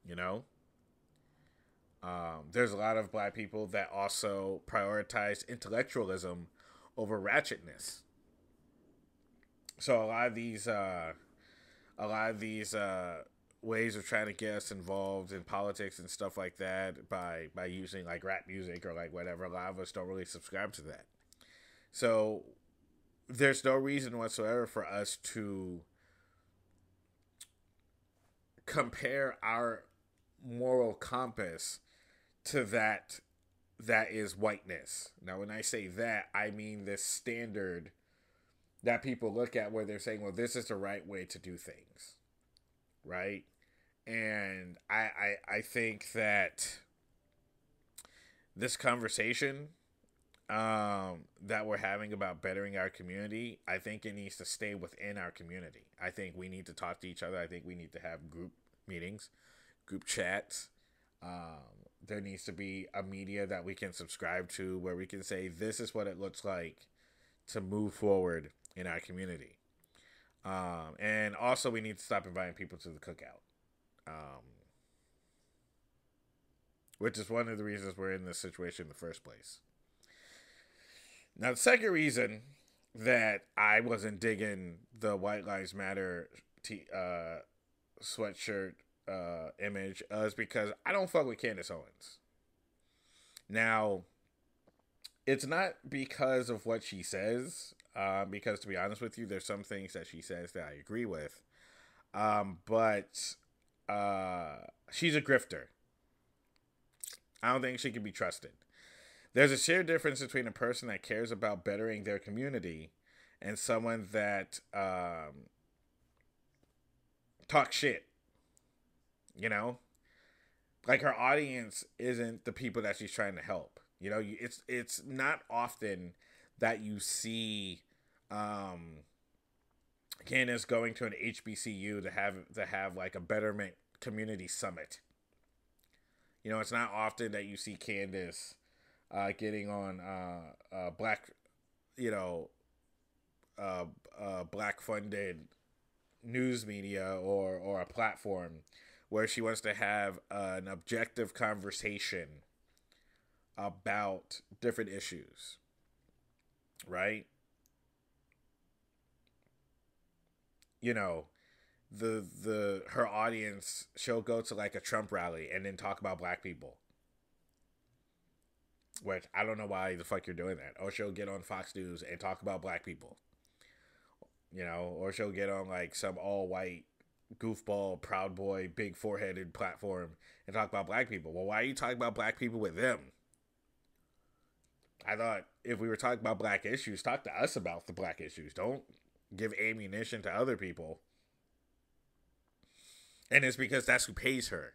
You know? There's a lot of black people that also prioritize intellectualism over ratchetness. So a lot of these ways of trying to get us involved in politics and stuff like that by using like rap music or like whatever, a lot of us don't really subscribe to that. So there's no reason whatsoever for us to compare our moral compass to that is whiteness. Now, when I say that, I mean this standard that people look at where they're saying, well, this is the right way to do things, right? And I think that this conversation that we're having about bettering our community, I think it needs to stay within our community. I think we need to talk to each other. I think we need to have group meetings, group chats. There needs to be a media that we can subscribe to where we can say, this is what it looks like to move forward in our community. And also we need to stop inviting people to the cookout. Which is one of the reasons we're in this situation in the first place. Now, the second reason that I wasn't digging the White Lives Matter sweatshirt image is because I don't fuck with Candace Owens. Now, it's not because of what she says, because to be honest with you, there's some things that she says that I agree with, but she's a grifter. I don't think she can be trusted. There's a sheer difference between a person that cares about bettering their community and someone that talks shit. You know? Like, her audience isn't the people that she's trying to help. You know, it's not often that you see Candace going to an HBCU to have like a betterment community summit. You know, it's not often that you see Candace getting on black funded news media or a platform where she wants to have an objective conversation about different issues, right? You know, her audience, she'll go to like a Trump rally and then talk about black people. Which, I don't know why the fuck you're doing that. Or she'll get on Fox News and talk about black people. You know, or she'll get on like some all-white, goofball, Proud Boy, big foreheaded platform and talk about black people. Well, why are you talking about black people with them? I thought if we were talking about black issues, talk to us about the black issues. Don't give ammunition to other people. And it's because that's who pays her.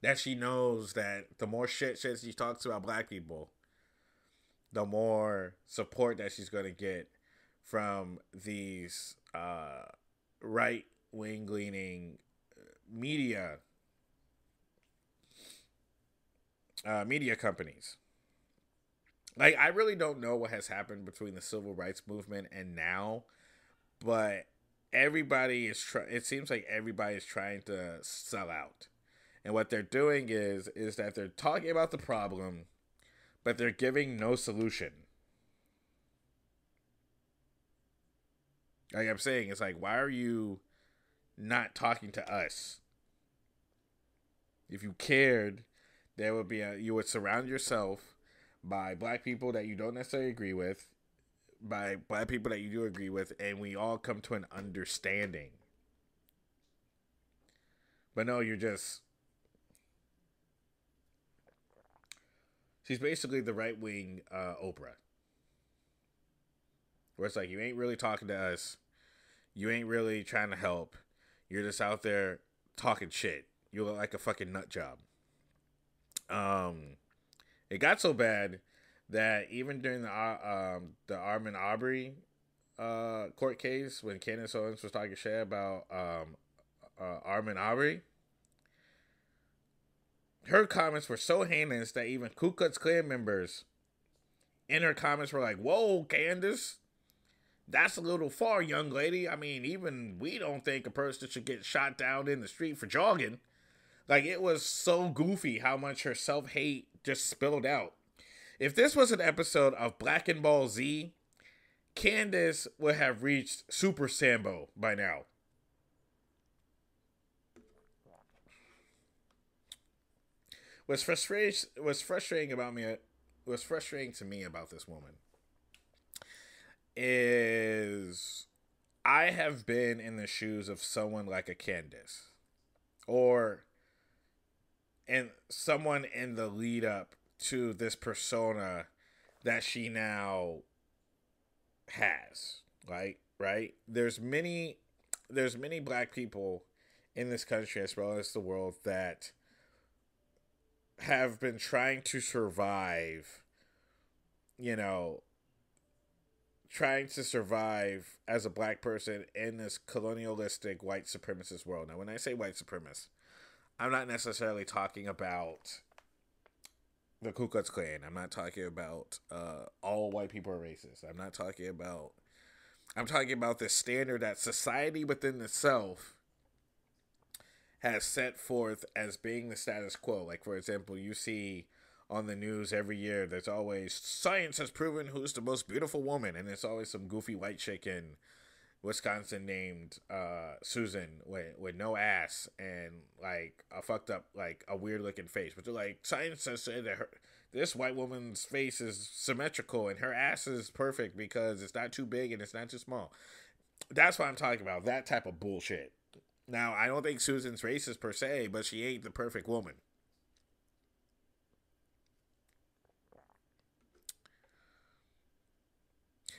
That she knows that the more shit she talks about black people, the more support that she's going to get from these right-wing leaning media companies. Like, I really don't know what has happened between the civil rights movement and now, but everybody is it seems like everybody is trying to sell out. And what they're doing is that they're talking about the problem, but they're giving no solution. Like I'm saying, it's like, why are you not talking to us? If you cared, there would be you would surround yourself by black people that you don't necessarily agree with, by black people that you do agree with, and we all come to an understanding. But no, you're just... She's basically the right-wing Oprah. Where it's like, you ain't really talking to us. You ain't really trying to help. You're just out there talking shit. You look like a fucking nut job. It got so bad that even during the Ahmaud Arbery court case, when Kenan was talking shit about Ahmaud Arbery, her comments were so heinous that even Ku Klux Klan members in her comments were like, "Whoa, Candace, that's a little far, young lady. I mean, even we don't think a person should get shot down in the street for jogging." Like, it was so goofy how much her self-hate just spilled out. If this was an episode of Black and Ball Z, Candace would have reached Super Sambo by now. What's frustrating to me about this woman is I have been in the shoes of someone like a Candace, or and someone in the lead up to this persona that she now has, right? There's many black people in this country as well as the world that have been trying to survive, as a black person in this colonialistic white supremacist world. Now, when I say white supremacist, I'm not necessarily talking about the Ku Klux Klan. I'm not talking about all white people are racist. I'm talking about the standard that society within itself has set forth as being the status quo. Like, for example, you see on the news every year, there's always, science has proven who's the most beautiful woman. And there's always some goofy white chick in Wisconsin named Susan with no ass and like a fucked up, like a weird looking face. But they're like, science has said that this white woman's face is symmetrical and her ass is perfect because it's not too big and it's not too small. That's what I'm talking about. That type of bullshit. Now, I don't think Susan's racist per se, but she ain't the perfect woman.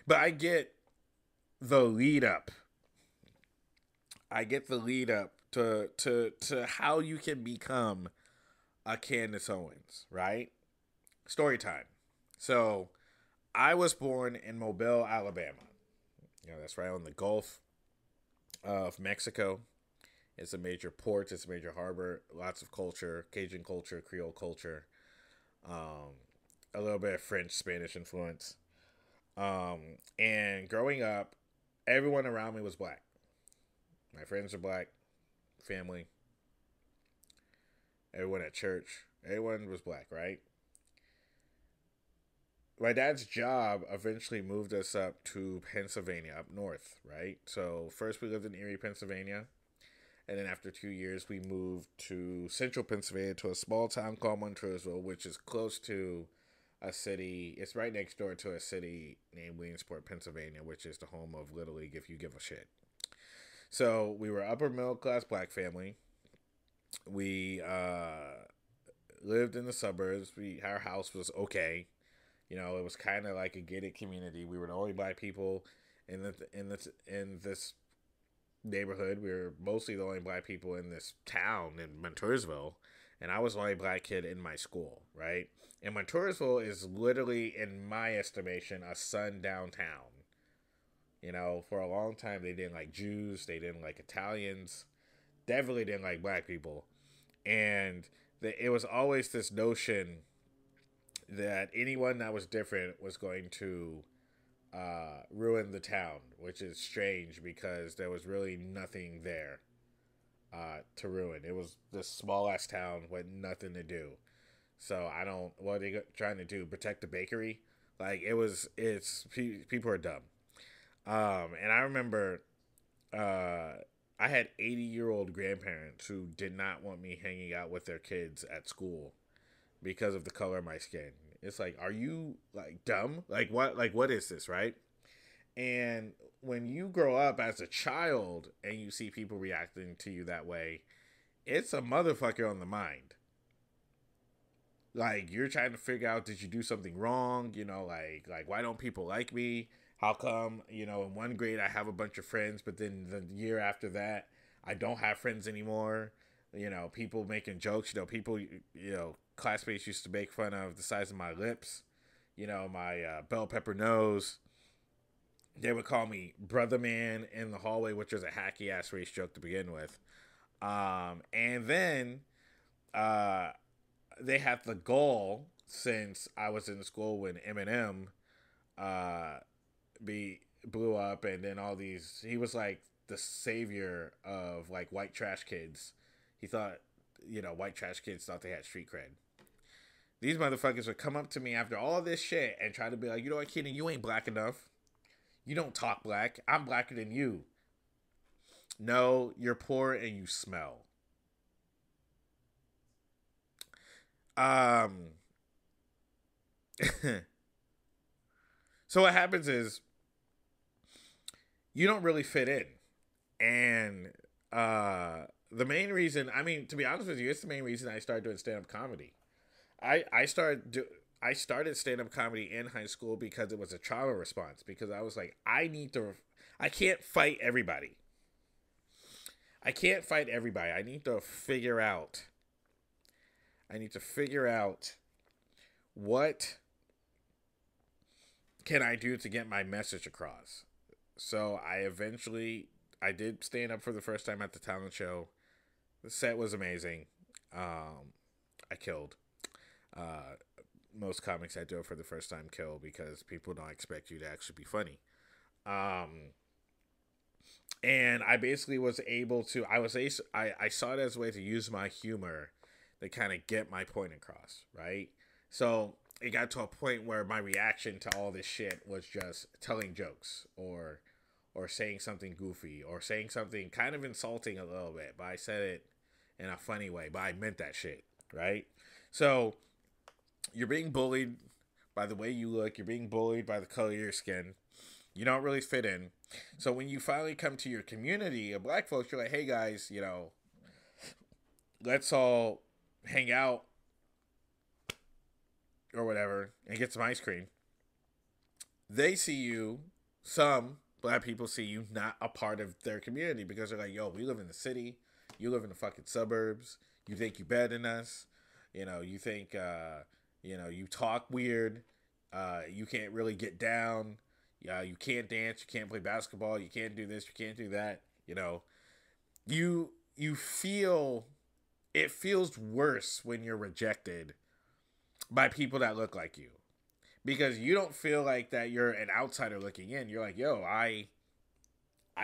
But I get the lead up. To how you can become a Candace Owens, right? Story time. So, I was born in Mobile, Alabama. That's right on the Gulf of Mexico. It's a major port. It's a major harbor. Lots of culture. Cajun culture. Creole culture. A little bit of French, Spanish influence. And growing up, everyone around me was black. My friends are black. Family. Everyone at church. Everyone was black, right? My dad's job eventually moved us up to Pennsylvania, up north, right? So first we lived in Erie, Pennsylvania. And then after 2 years, we moved to central Pennsylvania to a small town called Montoursville, which is close to a city. It's right next door to a city named Williamsport, Pennsylvania, which is the home of Little League, if you give a shit. So we were upper middle class black family. We lived in the suburbs. Our house was okay. It was kind of like a gated community. We were the only black people in this neighborhood. We were mostly the only black people in this town in Montoursville, and I was the only black kid in my school, right? And Montoursville is literally, in my estimation, a sundown town. For a long time, they didn't like Jews, they didn't like Italians, definitely didn't like black people, and it was always this notion that anyone that was different was going to ruin the town, which is strange because there was really nothing there to ruin. It was this small ass town with nothing to do. So what are they trying to do? Protect the bakery? Like, people are dumb. And I remember I had 80-year-old grandparents who did not want me hanging out with their kids at school because of the color of my skin. It's like, are you like dumb? Like what is this, right? And when you grow up as a child and you see people reacting to you that way, it's a motherfucker on the mind. Like, you're trying to figure out, did you do something wrong? You know, like why don't people like me? How come, you know, in one grade I have a bunch of friends, but then the year after that, I don't have friends anymore? You know, people making jokes, you know, people, you know, classmates used to make fun of the size of my lips, you know, my bell pepper nose. They would call me Brother Man in the hallway, which was a hacky ass race joke to begin with. And then they had the goal, since I was in school when Eminem blew up, and then all these, he was like the savior of like white trash kids. He thought, you know, white trash kids thought they had street cred. These motherfuckers would come up to me after all this shit and try to be like, you know what, Kenan, you ain't black enough. You don't talk black. I'm blacker than you. No, you're poor and you smell. So what happens is you don't really fit in. And the main reason, I mean, to be honest with you, it's the main reason I started doing stand-up comedy. I started stand-up comedy in high school because it was a trauma response. Because I was like, I can't fight everybody. I need to figure out what can I do to get my message across. So I did stand up for the first time at the talent show. The set was amazing. I killed. Most comics that do it for the first time kill, because people don't expect you to actually be funny. And I basically was able to, I saw it as a way to use my humor to kind of get my point across, right? So it got to a point where my reaction to all this shit was just telling jokes or saying something goofy or saying something kind of insulting a little bit, but I said it in a funny way, but I meant that shit, right? So you're being bullied by the way you look. You're being bullied by the color of your skin. You don't really fit in. So when you finally come to your community of black folks, you're like, hey guys, you know, let's all hang out or whatever and get some ice cream. They see you, some black people see you not a part of their community, because they're like, yo, we live in the city. You live in the fucking suburbs. You think you better than us. You know, you think, you know, you talk weird. You can't really get down. You can't dance. You can't play basketball. You can't do this. You can't do that. You know, you feel, it feels worse when you're rejected by people that look like you, because you don't feel like that you're an outsider looking in. You're like, yo, I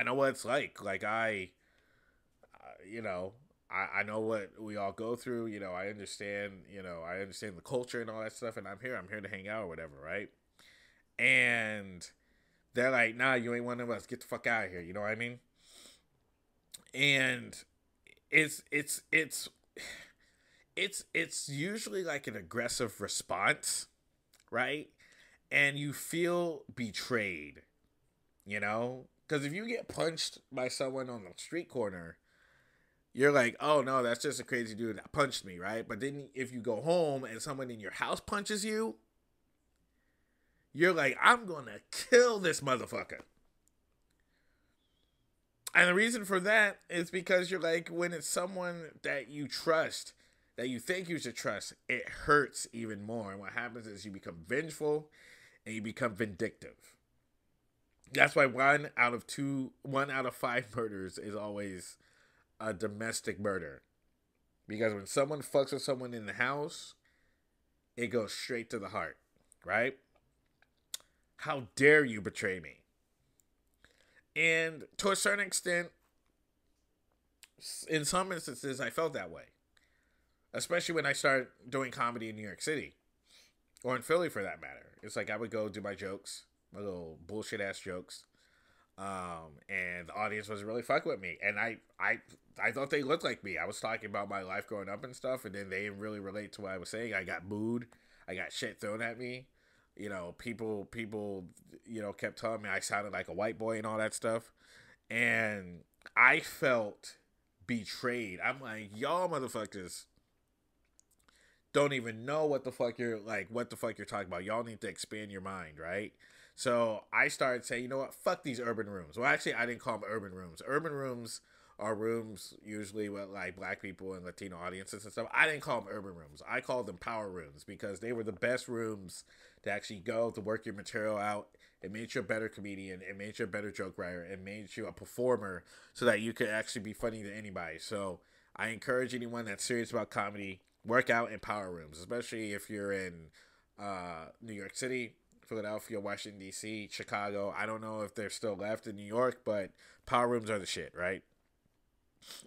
know what it's like. Like you know, I know what we all go through. You know, I understand the culture and all that stuff, and I'm here to hang out or whatever, right? And they're like, nah, you ain't one of us. Get the fuck out of here. You know what I mean? And it's usually like an aggressive response, right? And you feel betrayed, you know? Because if you get punched by someone on the street corner, you're like, oh no, that's just a crazy dude that punched me, right? But then if you go home and someone in your house punches you, you're like, I'm gonna kill this motherfucker. And the reason for that is because you're like, when it's someone that you trust, that you think you should trust, it hurts even more. And what happens is you become vengeful and you become vindictive. That's why 1 out of 5 murders is always a domestic murder. Because when someone fucks with someone in the house, it goes straight to the heart, right? How dare you betray me? And to a certain extent, in some instances, I felt that way. Especially when I started doing comedy in New York City. Or in Philly, for that matter. It's like I would go do my jokes, my little bullshit-ass jokes. And the audience was really fucking with me. And I thought they looked like me. I was talking about my life growing up and stuff, and then they didn't really relate to what I was saying. I got booed. I got shit thrown at me. You know, people, you know, kept telling me I sounded like a white boy and all that stuff. And I felt betrayed. I'm like, y'all motherfuckers don't even know what the fuck you're talking about. Y'all need to expand your mind, right? So I started saying, you know what, fuck these urban rooms. Well, actually, I didn't call them urban rooms. Urban rooms are rooms usually with like black people and Latino audiences and stuff. I didn't call them urban rooms. I called them power rooms because they were the best rooms to actually go to work your material out. It made you a better comedian. It made you a better joke writer. It made you a performer so that you could actually be funny to anybody. So I encourage anyone that's serious about comedy, work out in power rooms, especially if you're in New York City, Philadelphia, Washington, D.C., Chicago. I don't know if they're still left in New York, but power rooms are the shit, right?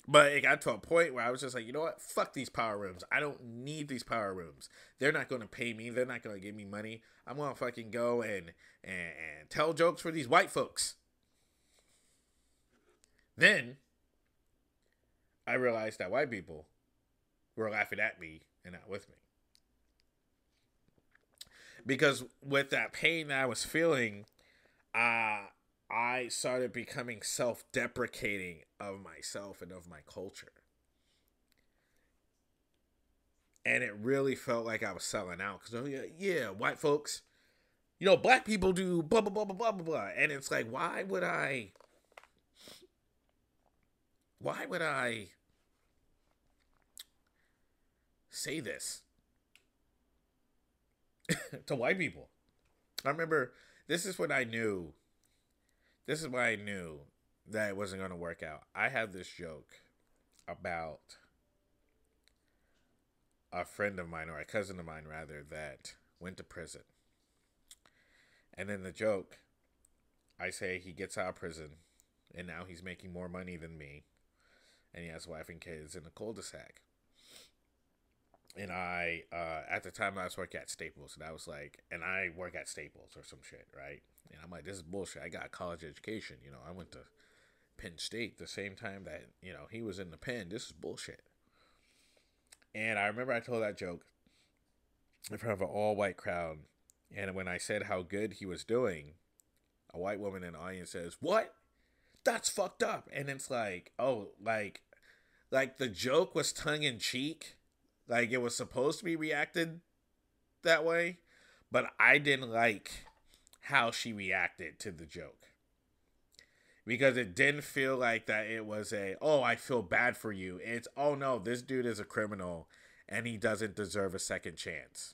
But it got to a point where I was just like, you know what? Fuck these power rooms. I don't need these power rooms. They're not going to pay me. They're not going to give me money. I'm going to fucking go and tell jokes for these white folks. Then I realized that white people were laughing at me and not with me. Because with that pain that I was feeling, I started becoming self-deprecating of myself and of my culture. And it really felt like I was selling out. Because, oh, yeah, white folks, you know, black people do blah, blah, blah, blah, blah, blah, blah. And it's like, why would I say this to white people? I remember, this is when I knew that it wasn't going to work out. I had this joke about a friend of mine, or a cousin of mine rather, that went to prison. And in the joke, I say he gets out of prison and now he's making more money than me. And he has a wife and kids in a cul-de-sac. And I, at the time I was working at Staples, and I was like, and I work at Staples or some shit, right? And I'm like, this is bullshit. I got a college education. You know, I went to Penn State the same time that, you know, he was in the pen. This is bullshit. And I remember I told that joke in front of an all-white crowd. And when I said how good he was doing, a white woman in the audience says, "What? That's fucked up." And it's like, oh, like the joke was tongue-in-cheek. Like, it was supposed to be reacted that way. But I didn't like how she reacted to the joke. Because it didn't feel like that it was a, oh, I feel bad for you. It's, oh, no, this dude is a criminal and he doesn't deserve a second chance.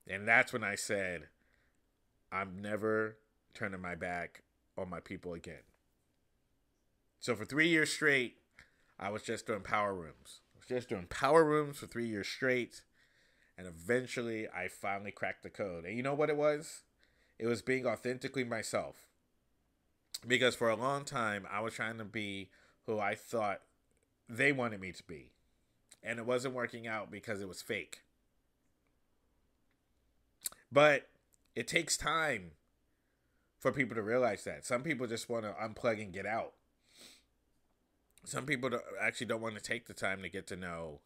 And that's when I said, I'm never turning my back on my people again. So for 3 years straight, I was just doing power rooms. I was just doing power rooms for 3 years straight. And eventually, I finally cracked the code. And you know what it was? It was being authentically myself. Because for a long time, I was trying to be who I thought they wanted me to be. And it wasn't working out because it was fake. But it takes time for people to realize that. Some people just want to unplug and get out. Some people actually don't want to take the time to get to know.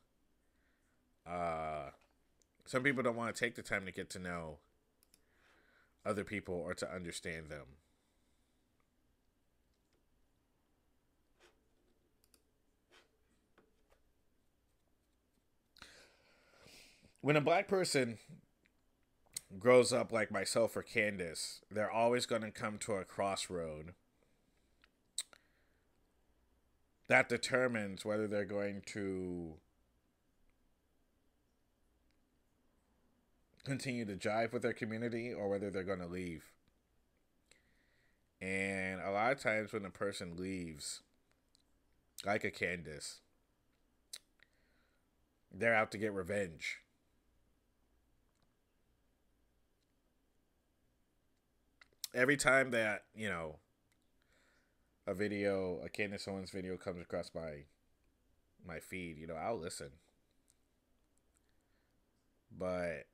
Some people don't want to take the time to get to know other people or to understand them. When a black person grows up like myself or Candace, they're always going to come to a crossroad that determines whether they're going to continue to jive with their community or whether they're going to leave. And a lot of times when a person leaves, like a Candace, they're out to get revenge. Every time that, you know, a Candace Owens video comes across my feed, you know, I'll listen. But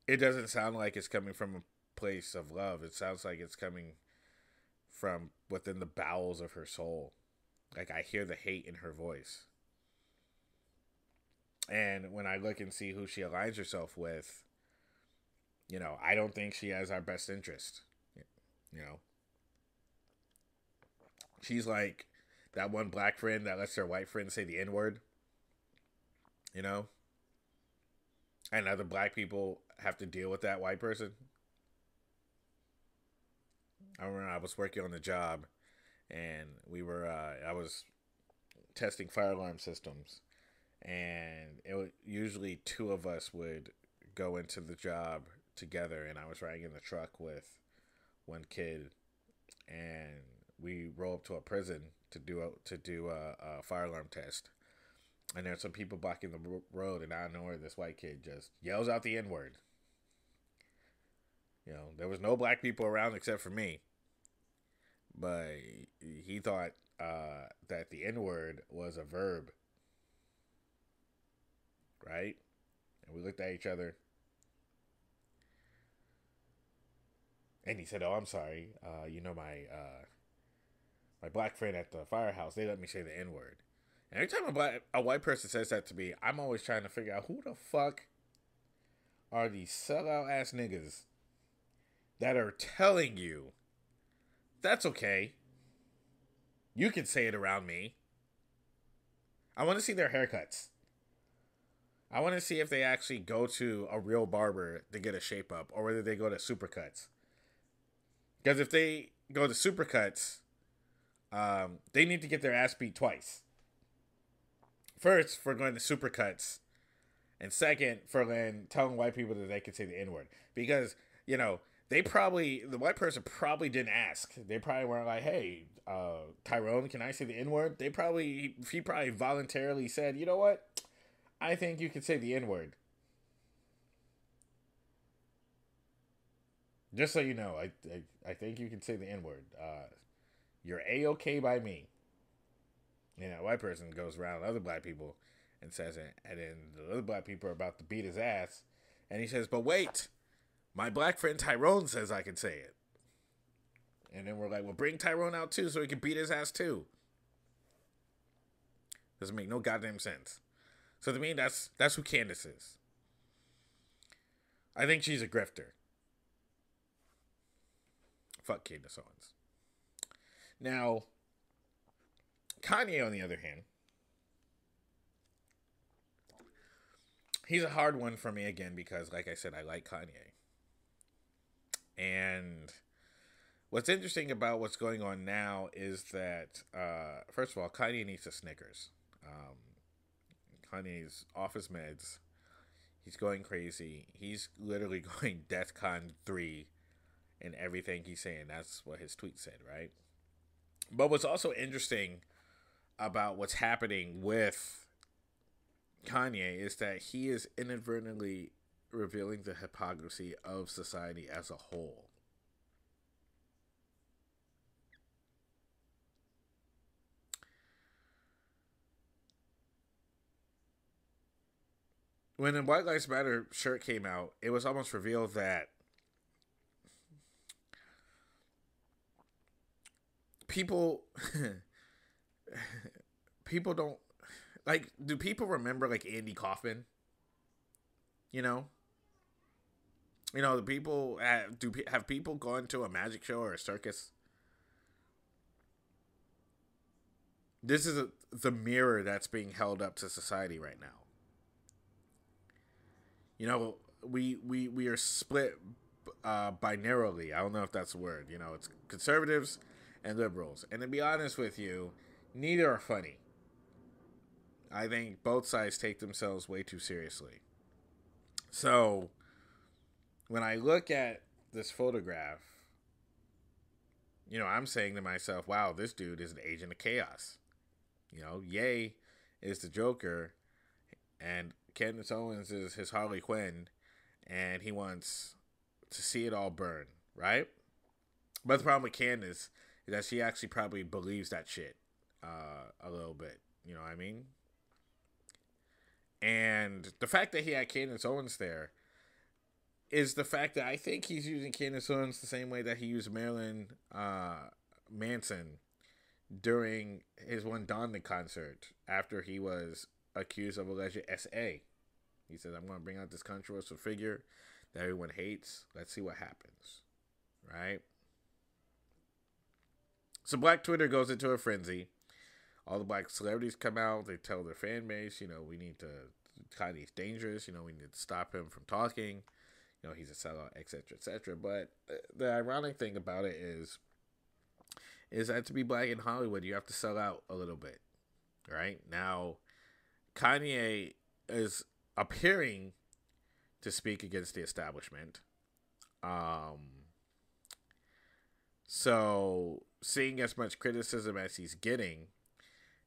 it doesn't sound like it's coming from a place of love. It sounds like it's coming from within the bowels of her soul. Like, I hear the hate in her voice. And when I look and see who she aligns herself with, You know, I don't think she has our best interest. You know, she's like that one black friend that lets their white friend say the N-word. You know, and other black people have to deal with that white person. I remember I was working on the job, and I was testing fire alarm systems, and usually two of us would go into the job together, and I was riding in the truck with one kid, and we roll up to a prison to do a fire alarm test, and there's some people blocking the road, and out of nowhere this white kid just yells out the N-word. You know, there was no black people around except for me, but he thought that the N-word was a verb, right? And we looked at each other, and he said, "Oh, I'm sorry. You know, my black friend at the firehouse, they let me say the N-word." And every time a white person says that to me, I'm always trying to figure out who the fuck are these sellout ass niggas that are telling you that's okay. You can say it around me. I want to see their haircuts. I want to see if they actually go to a real barber to get a shape up, or whether they go to Supercuts. Because if they go to Supercuts, they need to get their ass beat twice. First, for going to Supercuts, and second, for then telling white people that they can say the N-word. Because, you know, the white person probably didn't ask. They probably weren't like, "Hey, Tyrone, can I say the N-word?" He probably voluntarily said, "You know what? I think you can say the N-word." Just so you know, I think you can say the N-word. You're A-okay by me. You know, a white person goes around other black people and says it, and then the other black people are about to beat his ass, and he says, "But wait, my black friend Tyrone says I can say it." And then we're like, "Well, bring Tyrone out too so he can beat his ass too." Doesn't make no goddamn sense. So to me, that's who Candace is. I think she's a grifter. Fuck Candace Owens. Now, Kanye, on the other hand, he's a hard one for me again because, like I said, I like Kanye. And what's interesting about what's going on now is that, first of all, Kanye needs a Snickers. Kanye's off his meds. He's going crazy. He's literally going DEFCON 3 in everything he's saying. That's what his tweet said, right? But what's also interesting about what's happening with Kanye is that he is inadvertently revealing the hypocrisy of society as a whole. When the White Lives Matter shirt came out, it was almost revealed that people don't, like, do people remember, like, Andy Kaufman? You know, the people have people gone to a magic show or a circus? This is the mirror that's being held up to society right now. You know, we are split binarily. I don't know if that's a word. You know, it's conservatives and liberals. And to be honest with you, neither are funny. I think both sides take themselves way too seriously. So, when I look at this photograph, you know, I'm saying to myself, wow, this dude is an agent of chaos. You know, Ye is the Joker, and Candace Owens is his Harley Quinn, and he wants to see it all burn, right? But the problem with Candace is that she actually probably believes that shit a little bit. You know what I mean? And the fact that he had Candace Owens there is the fact that I think he's using Candace Owens the same way that he used Marilyn Manson during his one Donda concert after he was accused of alleged SA. He said, "I'm going to bring out this controversial figure that everyone hates. Let's see what happens, right? So Black Twitter goes into a frenzy. All the black celebrities come out. They tell their fan base, we need to, Kanye's dangerous. We need to stop him from talking. He's a sellout, etc., etc. But the ironic thing about it is that to be black in Hollywood, you have to sell out a little bit, right? Now, Kanye is appearing to speak against the establishment. So seeing as much criticism as he's getting,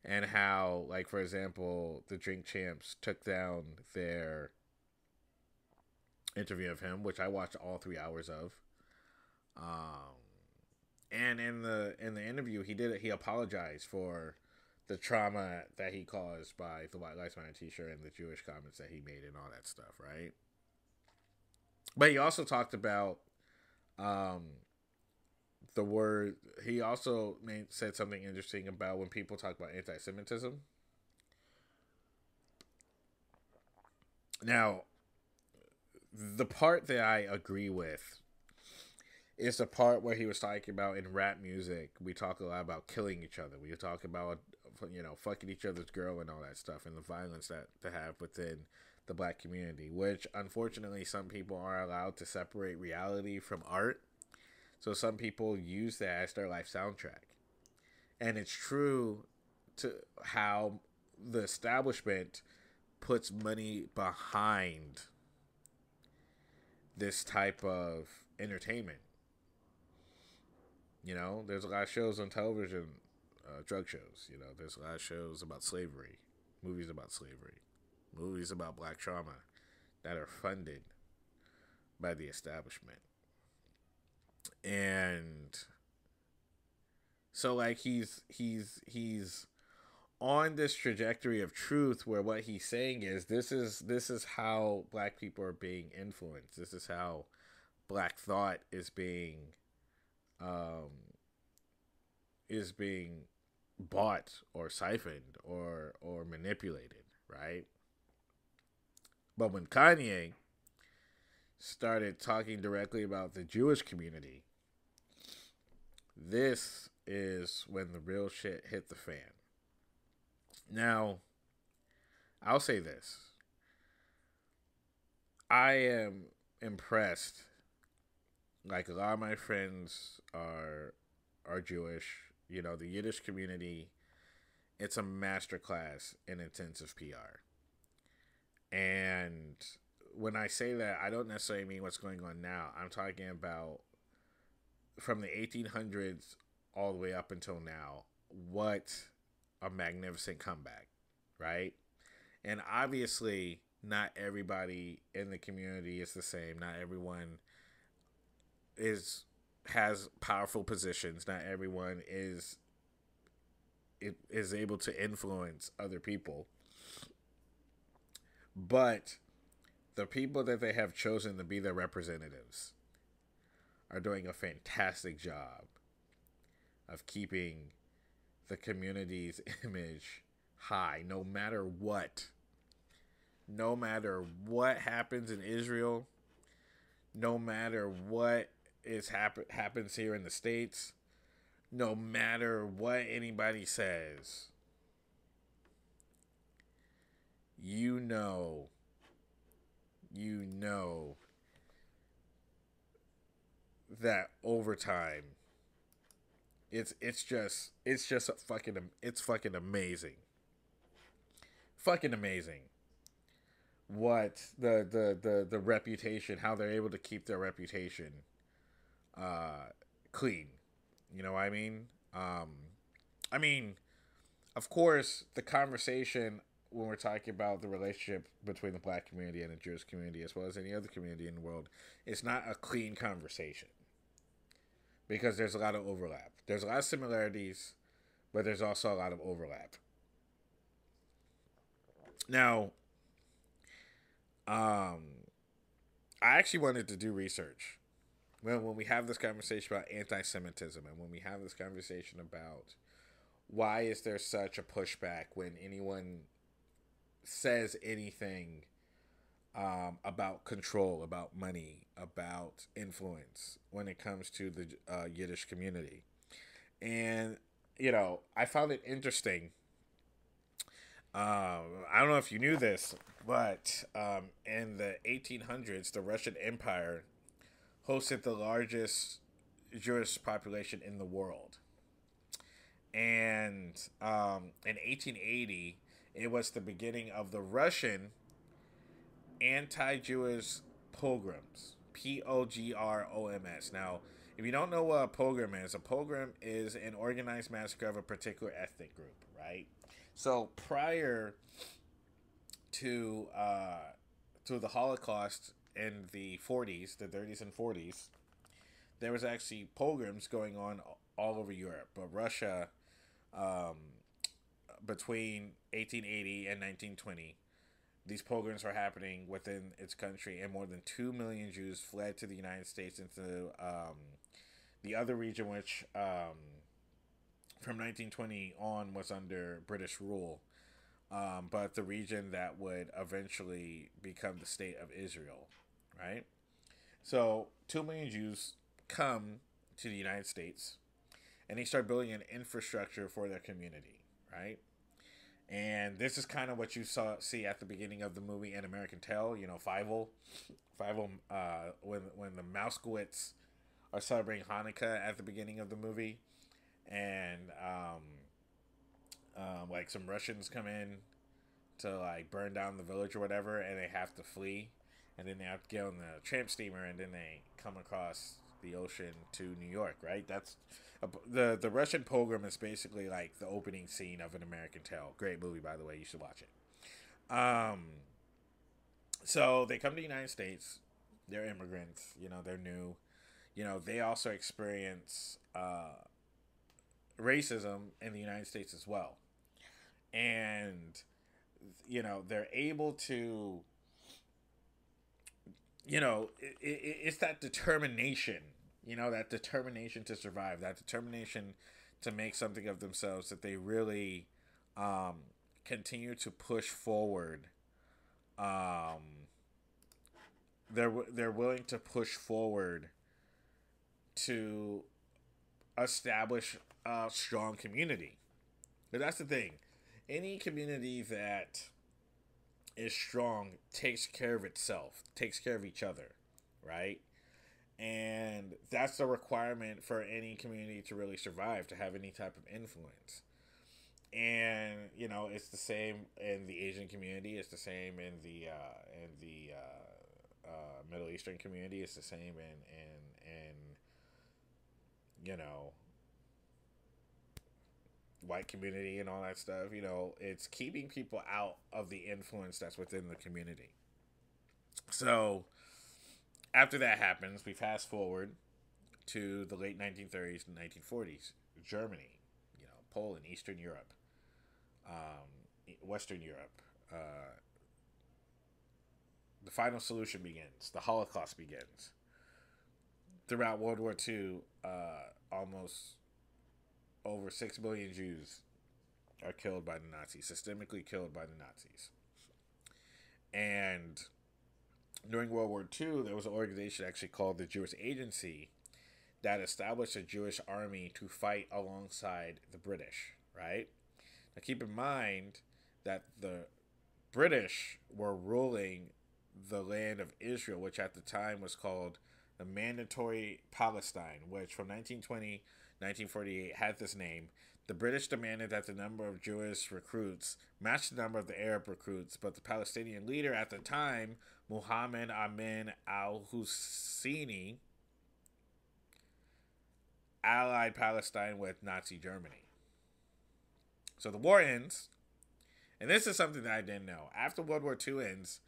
and how, like, for example, the Drink Champs took down their interview of him, which I watched all 3 hours of. And in the interview, he apologized for the trauma that he caused by the White Lives Matter t-shirt and the Jewish comments that he made and all that stuff, right? But he also talked about he also said something interesting about when people talk about anti-Semitism. Now, the part that I agree with is the part where he was talking about in rap music, we talk a lot about killing each other. We talk about, fucking each other's girl and all that stuff, and the violence that they have within the black community, which unfortunately some people are allowed to separate reality from art. So some people use that as their life soundtrack. And it's true to how the establishment puts money behind this type of entertainment. There's a lot of shows on television, drug shows. There's a lot of shows about slavery, movies about slavery, movies about black trauma that are funded by the establishment. And so, like, he's on this trajectory of truth where what he's saying is this is how black people are being influenced. This is how black thought is being bought or siphoned or manipulated, right? But when Kanye started talking directly about the Jewish community, this is when the real shit hit the fan. Now, I'll say this. I am impressed. Like, a lot of my friends are Jewish. The Yiddish community, it's a masterclass in intensive PR. And when I say that, I don't necessarily mean what's going on now. I'm talking about from the 1800s all the way up until now. What a magnificent comeback, right? And obviously, not everybody in the community is the same. Not everyone has powerful positions. Not everyone is able to influence other people. But the people that they have chosen to be their representatives are doing a fantastic job of keeping the community's image high, no matter what. No matter what happens in Israel, no matter what happens here in the States, no matter what anybody says, you know that over time it's fucking amazing. Fucking amazing what the reputation, how they're able to keep their reputation clean. You know what I mean? Of course, the conversation when we're talking about the relationship between the black community and the Jewish community, as well as any other community in the world, it's not a clean conversation. Because there's a lot of overlap. There's a lot of similarities, but there's also a lot of overlap. Now, I actually wanted to do research. When we have this conversation about anti-Semitism, and when we have this conversation about why is there such a pushback when anyone says anything about control, about money, about influence when it comes to the Yiddish community. And, I found it interesting. I don't know if you knew this, but in the 1800s, the Russian Empire hosted the largest Jewish population in the world. And in 1880, it was the beginning of the Russian anti-Jewish pogroms. Pogroms. Now, if you don't know what a pogrom is an organized massacre of a particular ethnic group, right? So prior to the Holocaust in the 40s, the 30s and 40s, there was actually pogroms going on all over Europe. But Russia, between 1880 and 1920, these pogroms were happening within its country, and more than 2 million Jews fled to the United States into the other region, which from 1920 on was under British rule, but the region that would eventually become the state of Israel, right? So 2 million Jews come to the United States, and they start building an infrastructure for their community, right? And this is kind of what you see at the beginning of the movie An American Tale, Fievel, when the Mouskowitz are celebrating Hanukkah at the beginning of the movie, and like some Russians come in to like burn down the village or whatever, and they have to flee, and then they have to get on the tramp steamer, and then they come across the ocean to New York, right? That's the Russian pogrom is basically like the opening scene of An American Tale. Great movie, by the way. You should watch it. So they come to the United States. They're immigrants. They're new. They also experience racism in the United States as well. And, they're able to, it's that determination, that determination to survive, that determination to make something of themselves, that they really continue to push forward. They're willing to push forward to establish a strong community. But that's the thing. Any community that is strong takes care of itself, takes care of each other, right? And that's the requirement for any community to really survive, to have any type of influence. And it's the same in the Asian community. It's the same in the Middle Eastern community. It's the same in white community and all that stuff. It's keeping people out of the influence that's within the community. So after that happens, we fast forward to the late 1930s and 1940s. Germany, Poland, Eastern Europe, Western Europe. The final solution begins. The Holocaust begins. Throughout World War II, almost over 6 million Jews are killed by the Nazis, systemically killed by the Nazis. And during World War II, there was an organization actually called the Jewish Agency that established a Jewish army to fight alongside the British, right? Now keep in mind that the British were ruling the land of Israel, which at the time was called the Mandatory Palestine, which from 1920 1948 had this name. The British demanded that the number of Jewish recruits match the number of the Arab recruits, but the Palestinian leader at the time, Muhammad Amin al-Husseini, allied Palestine with Nazi Germany. So the war ends, and this is something that I didn't know. After World War II ends,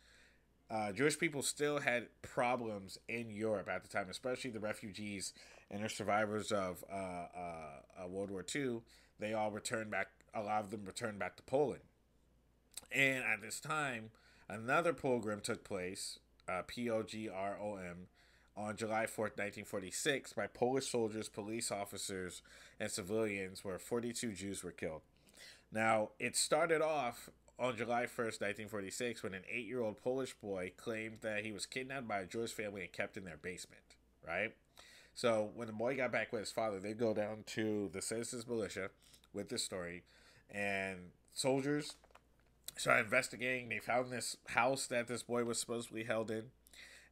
Jewish people still had problems in Europe at the time, especially the refugees and the survivors of World War II. They all returned back. A lot of them returned back to Poland. And at this time, another pogrom took place, Pogrom, on July 4th, 1946, by Polish soldiers, police officers, and civilians, where 42 Jews were killed. Now, it started off on July 1st, 1946, when an 8-year-old Polish boy claimed that he was kidnapped by a Jewish family and kept in their basement, right? So when the boy got back with his father, they go down to the Citizens Militia with this story, and soldiers started investigating. They found this house that this boy was supposedly held in,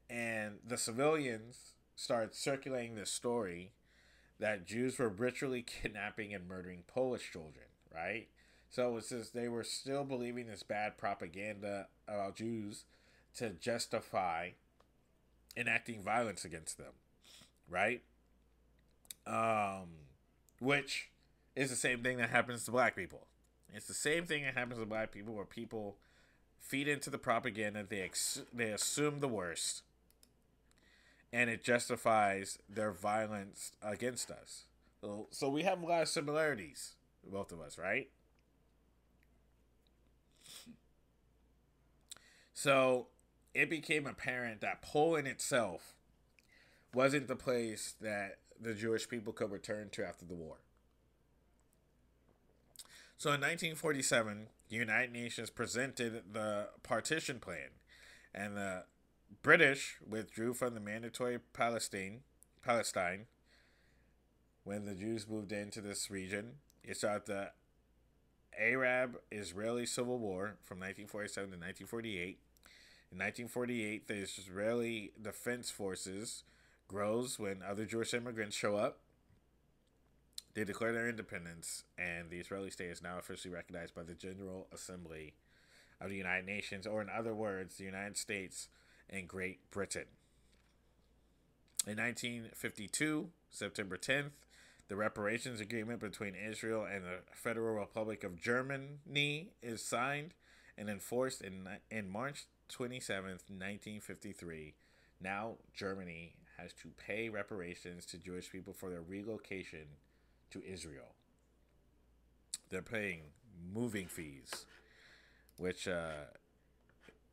and the civilians started circulating this story that Jews were ritually kidnapping and murdering Polish children, right? So it's just they were still believing this bad propaganda about Jews to justify enacting violence against them, right? Which is the same thing that happens to black people. It's the same thing that happens to black people, where people feed into the propaganda, they assume the worst, and it justifies their violence against us. So we have a lot of similarities, both of us, right? So it became apparent that Poland itself wasn't the place that the Jewish people could return to after the war. So in 1947, the United Nations presented the partition plan, and the British withdrew from the mandatory Palestine when the Jews moved into this region. It started the Arab-Israeli Civil War from 1947 to 1948. In 1948, the Israeli Defense Forces grows when other Jewish immigrants show up. They declare their independence, and the Israeli state is now officially recognized by the General Assembly of the United Nations, or in other words, the United States and Great Britain. In 1952, September 10th, the reparations agreement between Israel and the Federal Republic of Germany is signed and enforced in March 27th, 1953. Now Germany has to pay reparations to Jewish people for their relocation to Israel. They're paying moving fees, which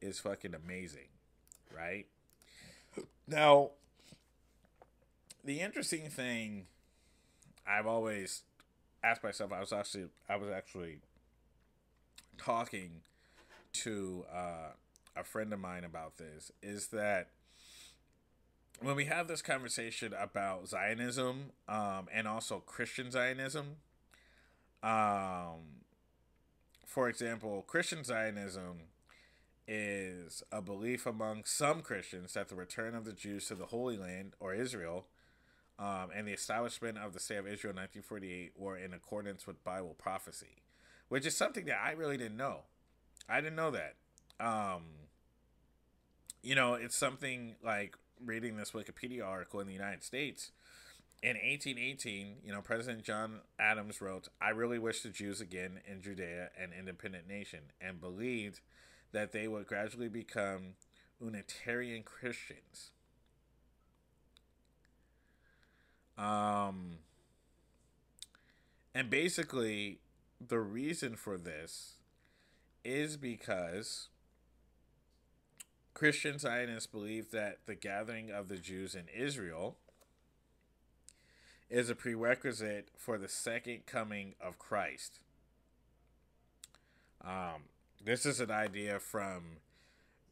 is fucking amazing, right? Now, the interesting thing I've always asked myself, I was actually talking to a friend of mine about this, is that when we have this conversation about Zionism, and also Christian Zionism, for example, Christian Zionism is a belief among some Christians that the return of the Jews to the Holy Land, or Israel, and the establishment of the State of Israel in 1948 were in accordance with Bible prophecy, which is something that I really didn't know. I didn't know that. It's something like reading this Wikipedia article in the United States. In 1818, President John Adams wrote, "I really wish the Jews again in Judea an independent nation, and believed that they would gradually become Unitarian Christians." And basically, the reason for this is because Christian Zionists believe that the gathering of the Jews in Israel is a prerequisite for the second coming of Christ. This is an idea from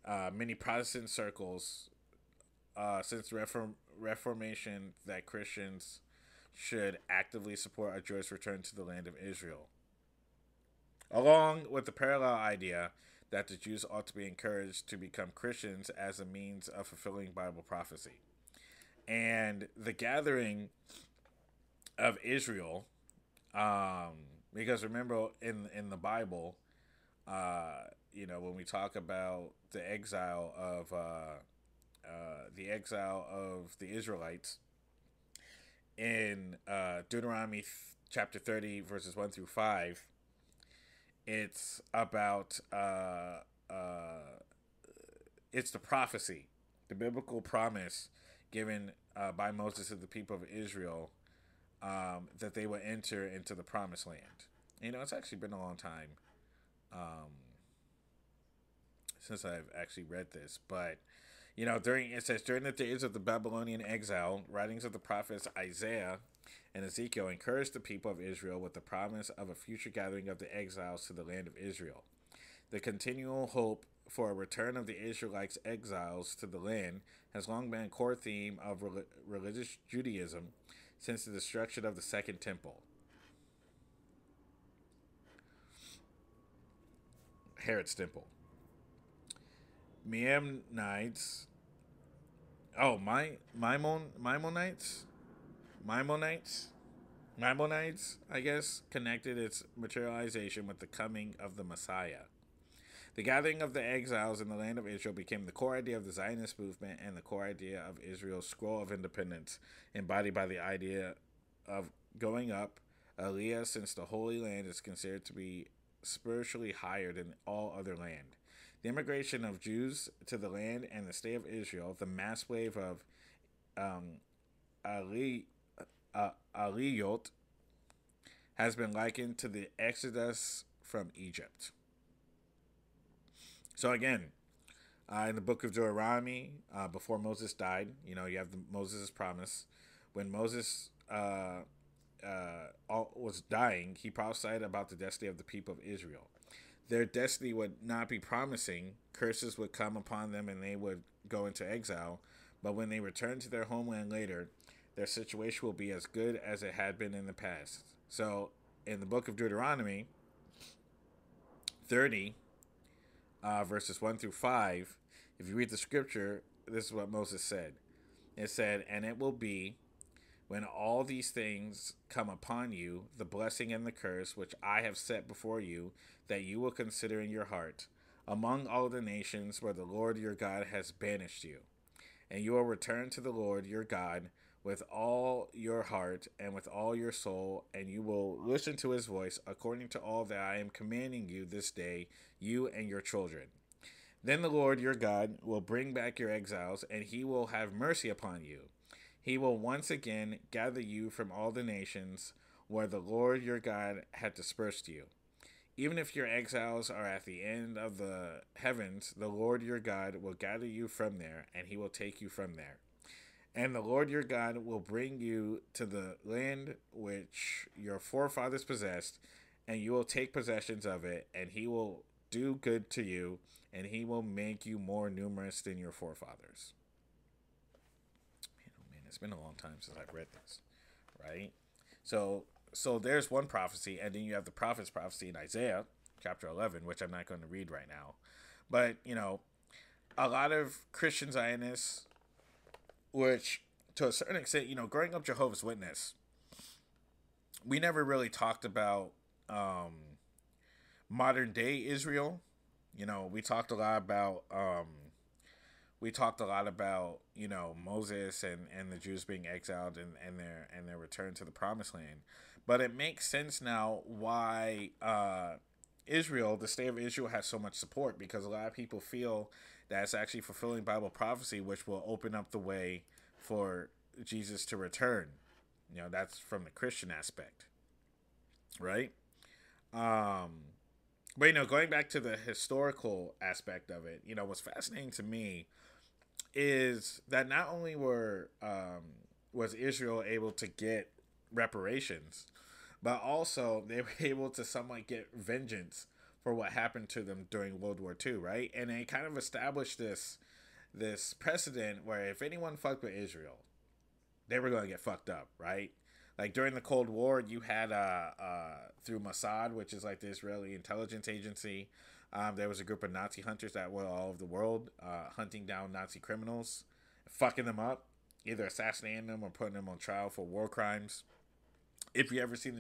many Protestant circles since the Reformation, that Christians should actively support a Jewish return to the land of Israel, along with the parallel idea that the Jews ought to be encouraged to become Christians as a means of fulfilling Bible prophecy. And the gathering of Israel, because remember in the Bible, when we talk about the exile of the Israelites in Deuteronomy chapter 30 verses 1 through 5, it's about it's the prophecy, the biblical promise given by Moses to the people of Israel, that they would enter into the promised land. It's actually been a long time since I've actually read this, but during the days of the Babylonian exile, writings of the prophets Isaiah and Ezekiel encouraged the people of Israel with the promise of a future gathering of the exiles to the land of Israel. The continual hope for a return of the Israelites exiles to the land has long been a core theme of religious Judaism since the destruction of the Second Temple. Herod's Temple. Maimonides. Oh, Maimonides, I guess, connected its materialization with the coming of the Messiah. The gathering of the exiles in the land of Israel became the core idea of the Zionist movement and the core idea of Israel's scroll of independence, embodied by the idea of going up, Aliyah, since the Holy Land is considered to be spiritually higher than all other land. The immigration of Jews to the land and the state of Israel, the mass wave of Aliyot, has been likened to the Exodus from Egypt. So again, in the book of Deuteronomy, before Moses died, you have Moses' promise. When Moses was dying, he prophesied about the destiny of the people of Israel. Their destiny would not be promising. Curses would come upon them and they would go into exile. But when they return to their homeland later, their situation will be as good as it had been in the past. So in the book of Deuteronomy 30, verses 1 through 5, if you read the scripture, this is what Moses said. It said, "And it will be, when all these things come upon you, the blessing and the curse which I have set before you, that you will consider in your heart, among all the nations where the Lord your God has banished you. And you will return to the Lord your God with all your heart and with all your soul, and you will listen to his voice according to all that I am commanding you this day, you and your children. Then the Lord your God will bring back your exiles, and he will have mercy upon you. He will once again gather you from all the nations where the Lord your God had dispersed you. Even if your exiles are at the end of the heavens, the Lord your God will gather you from there, and he will take you from there. And the Lord your God will bring you to the land which your forefathers possessed, and you will take possessions of it, and he will do good to you, and he will make you more numerous than your forefathers." Man, it's been a long time since I've read this, right? So there's one prophecy, and then you have the prophet's prophecy in Isaiah chapter 11, which I'm not going to read right now. But, a lot of Christian Zionists, which to a certain extent, growing up Jehovah's Witness, we never really talked about modern day Israel. We talked a lot about Moses and the Jews being exiled and their return to the promised land. But it makes sense now why Israel, the state of Israel, has so much support, because a lot of people feel that it's actually fulfilling Bible prophecy, which will open up the way for Jesus to return. That's from the Christian aspect, right? But going back to the historical aspect of it, what's fascinating to me is that not only was Israel able to get reparations, but also they were able to somewhat get vengeance for what happened to them during World War II, right? And they kind of established this precedent where if anyone fucked with Israel, they were going to get fucked up, right? Like during the Cold War, you had through Mossad, which is like the Israeli intelligence agency, there was a group of Nazi hunters that went all over the world hunting down Nazi criminals, fucking them up, either assassinating them or putting them on trial for war crimes. If you ever seen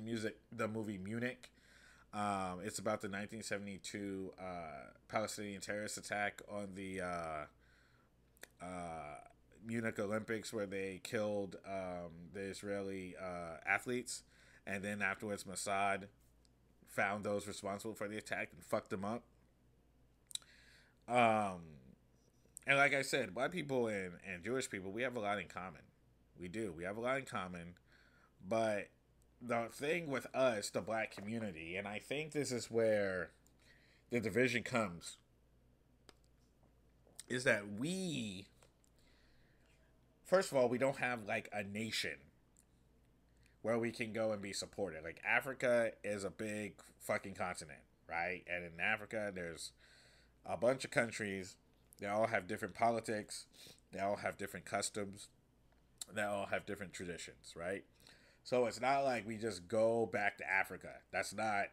the movie Munich, it's about the 1972 Palestinian terrorist attack on the Munich Olympics, where they killed the Israeli athletes, and then afterwards Mossad found those responsible for the attack and fucked them up. And like I said, Black people and Jewish people, we have a lot in common. We do. We have a lot in common. But the thing with us, the Black community, and I think this is where the division comes, is that first of all, we don't have like a nation where we can go and be supported. Like Africa is a big fucking continent, right? And in Africa, there's a bunch of countries. They all have different politics. They all have different customs. They all have different traditions, right? So it's not like we just go back to Africa. That's not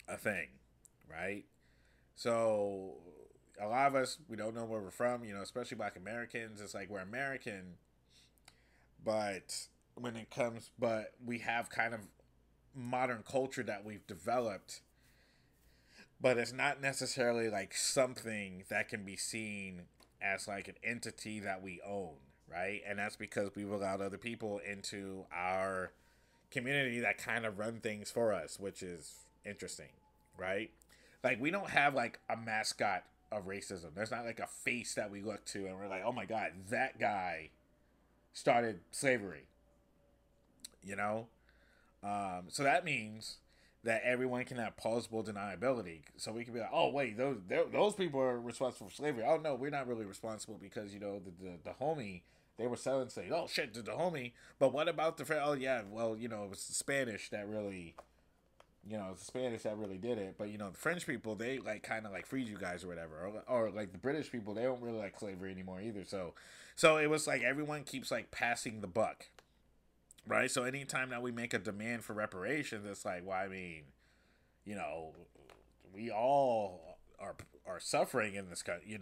a thing, right? So a lot of us, we don't know where we're from, especially Black Americans. It's like we're American, but but we have kind of modern culture that we've developed, but it's not necessarily like something that can be seen as like an entity that we own, right? And that's because we've allowed other people into our community that kind of run things for us, which is interesting, right? Like, we don't have like a mascot of racism. There's not like a face that we look to and we're like, oh my God, that guy started slavery, So that means that everyone can have plausible deniability. So we can be like, oh wait, those people are responsible for slavery. Oh no, we're not really responsible because the homie, they were selling slaves. Oh shit, the homie. But what about oh yeah, well it was the Spanish that really, it's the Spanish that really did it. But the French people, they like kind of like freed you guys or whatever, or like the British people, they don't really like slavery anymore either. So it was like everyone keeps like passing the buck. Right, so anytime that we make a demand for reparations, it's like, well, I mean, we all are suffering in this country.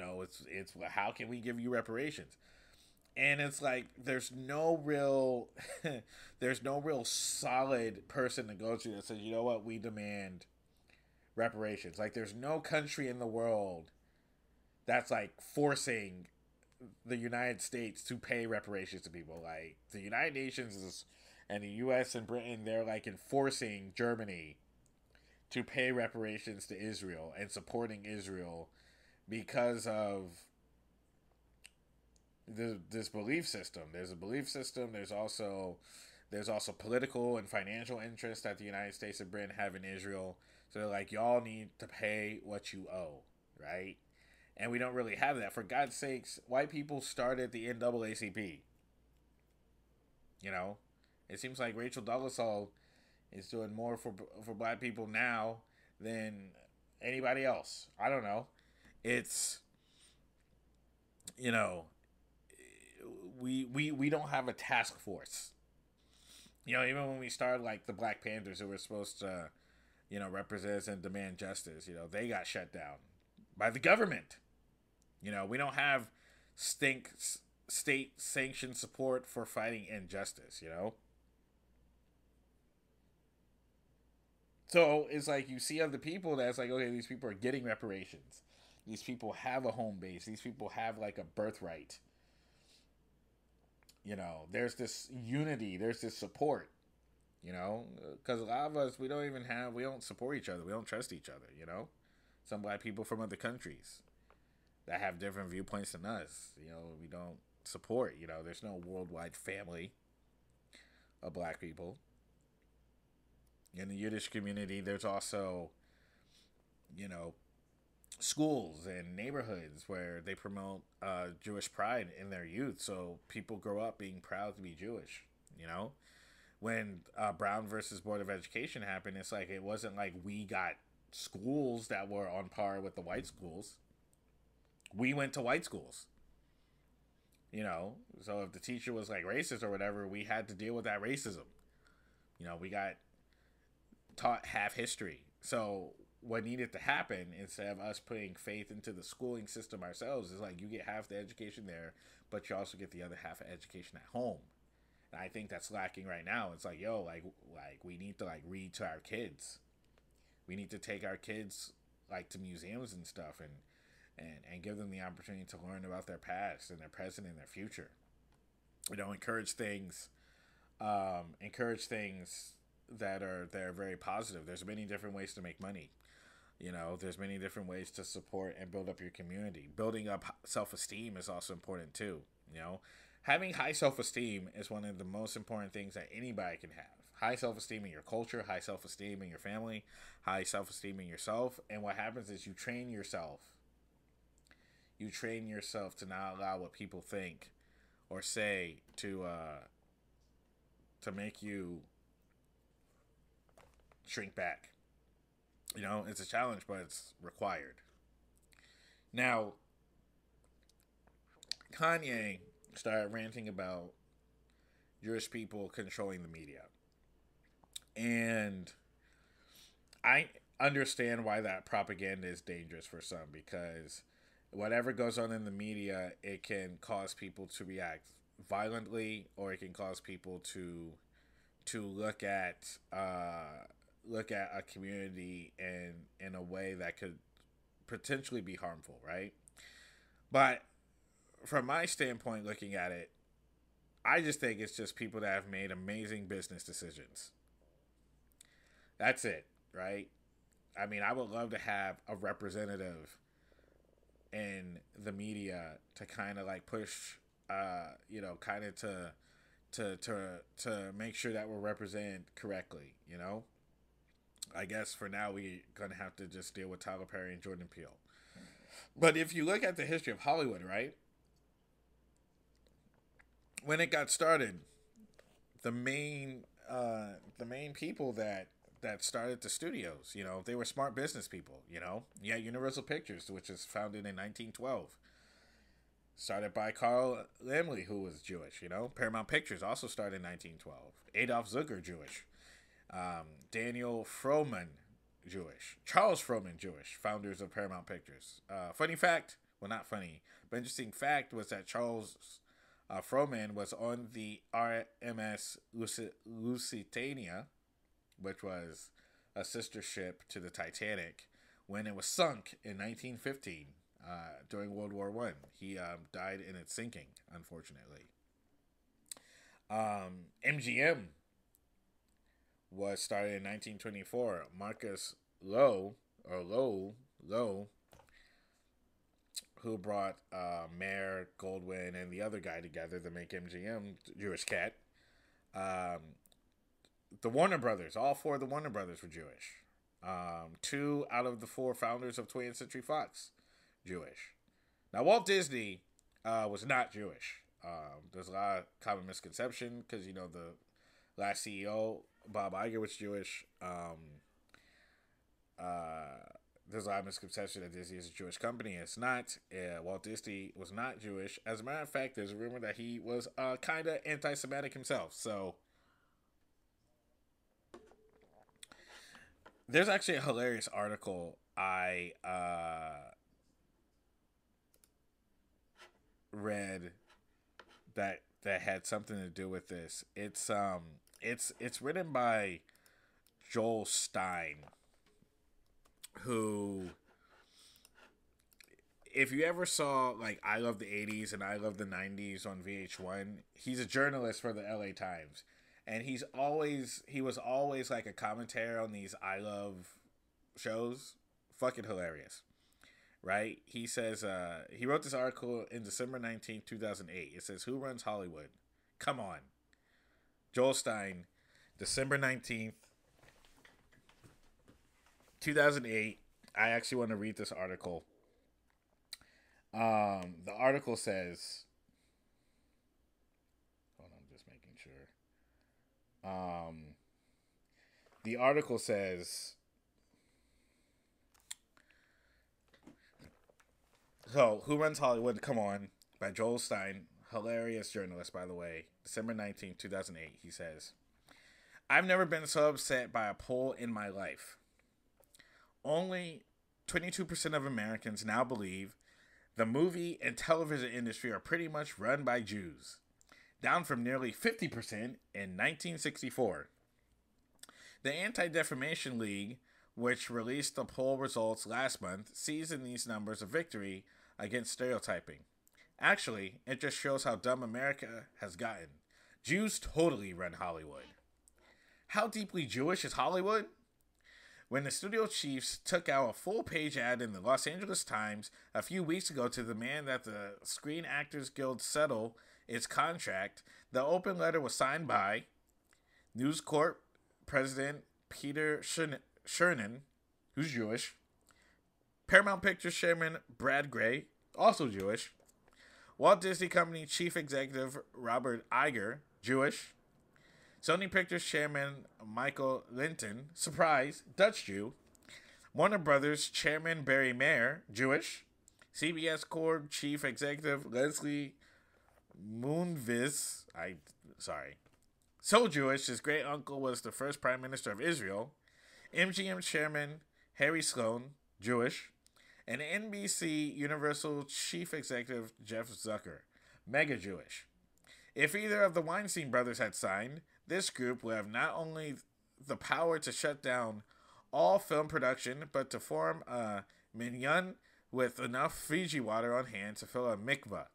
It's how can we give you reparations? And it's like there's no real solid person to go to that says, you know what, we demand reparations. Like, there's no country in the world that's like forcing the United States to pay reparations to people. Like, the United Nations and the U.S. and Britain, they're like enforcing Germany to pay reparations to Israel and supporting Israel because of this belief system. There's a belief system. There's also political and financial interest that the United States and Britain have in Israel. So they're like, y'all need to pay what you owe, right? And we don't really have that. For God's sakes, white people started the NAACP. It seems like Rachel Dolezal is doing more for black people now than anybody else. I don't know. It's, we don't have a task force. Even when we started like the Black Panthers who were supposed to, represent and demand justice, they got shut down by the government. We don't have state-sanctioned support for fighting injustice, So it's like you see other people that's like, okay, these people are getting reparations. These people have a home base. These people have like a birthright. There's this unity. There's this support, because a lot of us, we don't support each other. We don't trust each other, Some black people from other countries that have different viewpoints than us, we don't support, there's no worldwide family of black people. In the Yiddish community, there's also, schools and neighborhoods where they promote Jewish pride in their youth. So people grow up being proud to be Jewish, When Brown versus Board of Education happened, it's like, it wasn't like we got schools that were on par with the white schools. We went to white schools. So if the teacher was like racist or whatever, we had to deal with that racism. We got taught half history. So what needed to happen, instead of us putting faith into the schooling system ourselves, is like, you get half the education there, but you also get the other half of education at home. And I think that's lacking right now. It's like, like we need to like read to our kids. We need to take our kids like to museums and stuff and give them the opportunity to learn about their past and their present and their future. Encourage things that are very positive. There's many different ways to make money. There's many different ways to support and build up your community. Building up self-esteem is also important too. Having high self-esteem is one of the most important things that anybody can have. High self-esteem in your culture, high self-esteem in your family, high self-esteem in yourself. And what happens is you train yourself. You train yourself to not allow what people think or say to make you shrink back. You know, it's a challenge, but it's required. Now, Kanye started ranting about Jewish people controlling the media. And I understand why that propaganda is dangerous for some, because whatever goes on in the media, it can cause people to react violently, or it can cause people to look at a community in a way that could potentially be harmful, right? But from my standpoint, looking at it, I just think it's just people that have made amazing business decisions. That's it, right? I mean, I would love to have a representative in the media to kind of like push, kind of to make sure that we're represented correctly, you know? I guess for now we're going to have to just deal with Tyler Perry and Jordan Peele. But if you look at the history of Hollywood, right? When it got started, the main people that started the studios, you know, they were smart business people, you know. You had Universal Pictures, which was founded in 1912. Started by Carl Laemmle, who was Jewish, you know. Paramount Pictures also started in 1912. Adolf Zucker, Jewish. Daniel Frohman, Jewish. Charles Frohman, Jewish. Founders of Paramount Pictures. Funny fact, well, not funny, but interesting fact was that Charles Frohman was on the RMS Lusitania, which was a sister ship to the Titanic, when it was sunk in 1915 during World War I. He died in its sinking, unfortunately. MGM was started in 1924. Marcus Lowe, who brought Mayer, Goldwyn, and the other guy together to make MGM, Jewish cat. The Warner Brothers, all four of the Warner Brothers were Jewish. 2 out of the 4 founders of 20th Century Fox, Jewish. Now, Walt Disney was not Jewish. There's a lot of common misconception because, you know, the last CEO, Bob Iger, was Jewish. There's a lot of misconception that Disney is a Jewish company. It's not. Walt Disney was not Jewish. As a matter of fact, there's a rumor that he was kind of anti-Semitic himself. So there's actually a hilarious article I read that had something to do with this. It's written by Joel Stein, who, if you ever saw like I Love the 80s and I Love the 90s on VH1, he's a journalist for the LA Times. And he was always like a commentator on these I Love shows. Fucking hilarious. Right? He says, he wrote this article in December 19th, 2008. It says, "Who runs Hollywood? Come on." Joel Stein, December 19th, 2008. I actually want to read this article. The article says, hold on, I'm just making sure. The article says, so, Who Runs Hollywood? Come on, by Joel Stein, hilarious journalist, by the way. December 19th, 2008, he says, "I've never been so upset by a poll in my life. Only 22% of Americans now believe the movie and television industry are pretty much run by Jews, down from nearly 50% in 1964. The Anti-Defamation League, which released the poll results last month, sees in these numbers a victory against stereotyping. Actually, it just shows how dumb America has gotten. Jews totally run Hollywood. How deeply Jewish is Hollywood? When the studio chiefs took out a full-page ad in the Los Angeles Times a few weeks ago to demand that the Screen Actors Guild settle its contract, the open letter was signed by News Corp President Peter Chernin, who's Jewish, Paramount Pictures Chairman Brad Gray, also Jewish, Walt Disney Company Chief Executive Robert Iger, Jewish, Sony Pictures Chairman Michael Linton, surprise, Dutch Jew, Warner Brothers chairman Barry Mayer, Jewish. CBS Corp chief executive Leslie Moonves, so Jewish, his great uncle was the first prime minister of Israel. MGM chairman Harry Sloan, Jewish. And NBC Universal chief executive Jeff Zucker, mega Jewish. If either of the Weinstein brothers had signed, this group would have not only the power to shut down all film production, but to form a minyan with enough Fiji water on hand to fill a mikvah.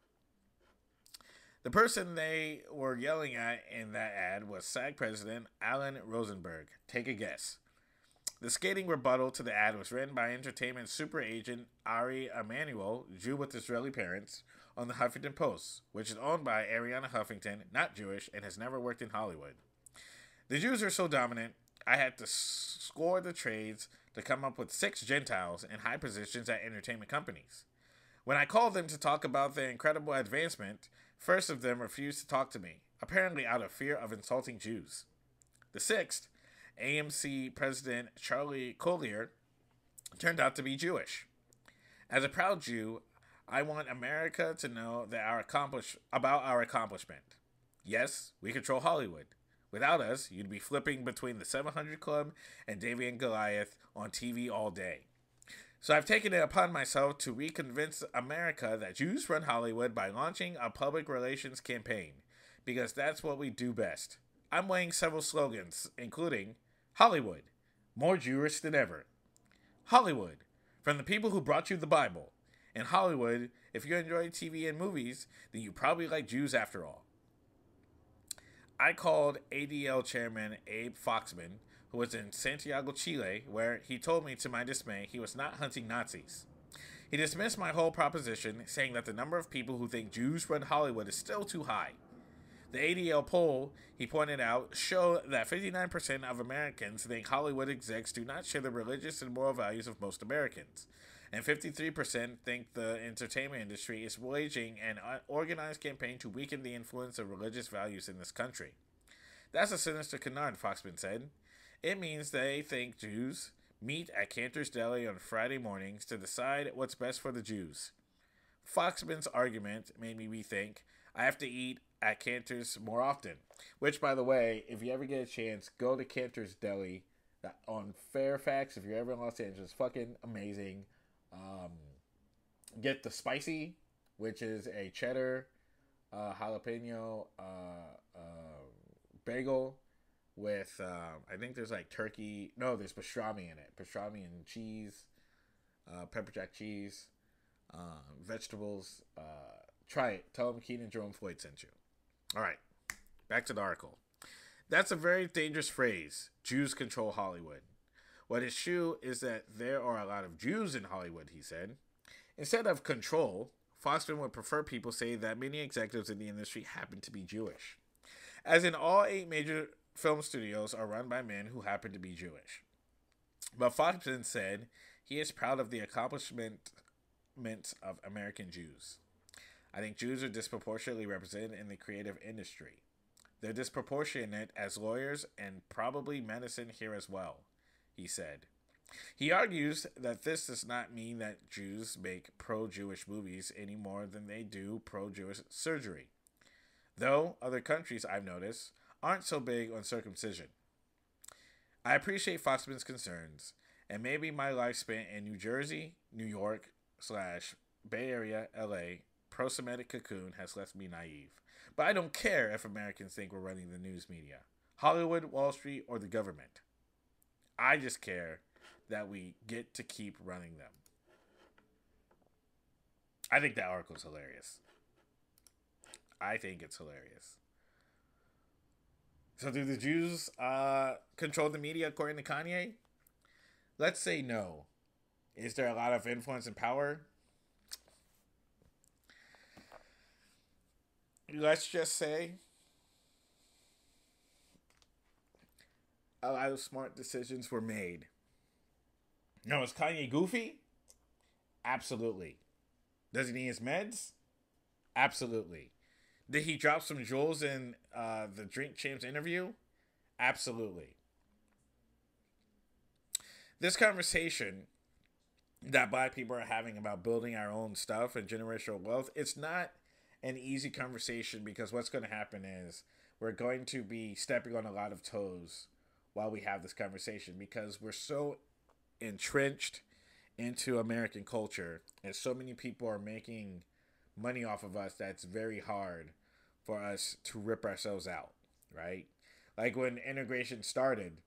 The person they were yelling at in that ad was SAG president Alan Rosenberg. Take a guess. The scathing rebuttal to the ad was written by entertainment super agent Ari Emanuel, Jew with Israeli parents, on the Huffington Post, which is owned by Ariana Huffington, not Jewish, and has never worked in Hollywood. The Jews are so dominant, I had to score the trades to come up with 6 Gentiles in high positions at entertainment companies. When I called them to talk about their incredible advancement, first of them refused to talk to me, apparently out of fear of insulting Jews. The 6th, AMC president Charlie Collier, turned out to be Jewish. As a proud Jew, I want America to know that about our accomplishment. Yes, we control Hollywood. Without us, you'd be flipping between the 700 Club and David and Goliath on TV all day. So I've taken it upon myself to reconvince America that Jews run Hollywood by launching a public relations campaign, because that's what we do best. I'm weighing several slogans, including Hollywood, more Jewish than ever. Hollywood, from the people who brought you the Bible. And Hollywood, if you enjoy TV and movies, then you probably like Jews after all. I called ADL chairman Abe Foxman, who was in Santiago, Chile, where he told me to my dismay he was not hunting Nazis. He dismissed my whole proposition, saying that the number of people who think Jews run Hollywood is still too high. The ADL poll, he pointed out, showed that 59% of Americans think Hollywood execs do not share the religious and moral values of most Americans, and 53% think the entertainment industry is waging an organized campaign to weaken the influence of religious values in this country. That's a sinister canard, Foxman said. It means they think Jews meet at Cantor's Deli on Friday mornings to decide what's best for the Jews. Foxman's argument made me rethink I have to eat at Cantor's more often. Which, by the way, if you ever get a chance, go to Cantor's Deli on Fairfax. If you're ever in Los Angeles, fucking amazing. Get the spicy, which is a cheddar, jalapeno bagel with, I think there's like turkey. No, there's pastrami in it. Pastrami and cheese, pepper jack cheese, vegetables. Try it. Tell them Kenan, Jerome, Floyd sent you. All right, back to the article. That's a very dangerous phrase. Jews control Hollywood. What is true is that there are a lot of Jews in Hollywood, he said. Instead of control, Foxman would prefer people say that many executives in the industry happen to be Jewish. As in, all 8 major film studios are run by men who happen to be Jewish. But Foxman said he is proud of the accomplishments of American Jews. I think Jews are disproportionately represented in the creative industry. They're disproportionate as lawyers and probably medicine here as well, he said. He argues that this does not mean that Jews make pro-Jewish movies any more than they do pro-Jewish surgery. Though other countries, I've noticed, aren't so big on circumcision. I appreciate Foxman's concerns, and maybe my life spent in New Jersey, New York, / Bay Area, LA, pro-Semitic cocoon has left me naive. But I don't care if Americans think we're running the news media, Hollywood, Wall Street, or the government. I just care that we get to keep running them. I think that article's hilarious. I think it's hilarious. So do the Jews control the media according to Kanye? Let's say no. Is there a lot of influence and power? Let's just say a lot of smart decisions were made. Now, is Kanye goofy? Absolutely. Does he need his meds? Absolutely. Did he drop some jewels in the Drink Champs interview? Absolutely. this conversation that black people are having about building our own stuff and generational wealth, it's not an easy conversation, because what's going to happen is we're going to be stepping on a lot of toes while we have this conversation, because we're so entrenched into American culture and so many people are making money off of us that's very hard for us to rip ourselves out, right? Like when integration started,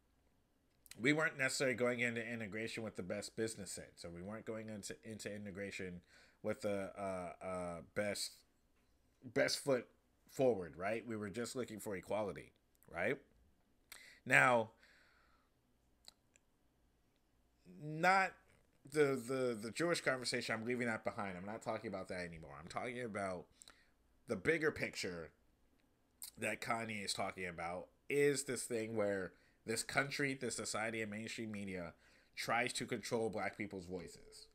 we weren't necessarily going into integration with the best business sense, so we weren't going into integration with the best foot forward, right? We were just looking for equality, right? Now, not the Jewish conversation, I'm leaving that behind. I'm not talking about that anymore. I'm talking about the bigger picture that Kanye is talking about, is this thing where this country, this society, and mainstream media tries to control black people's voices.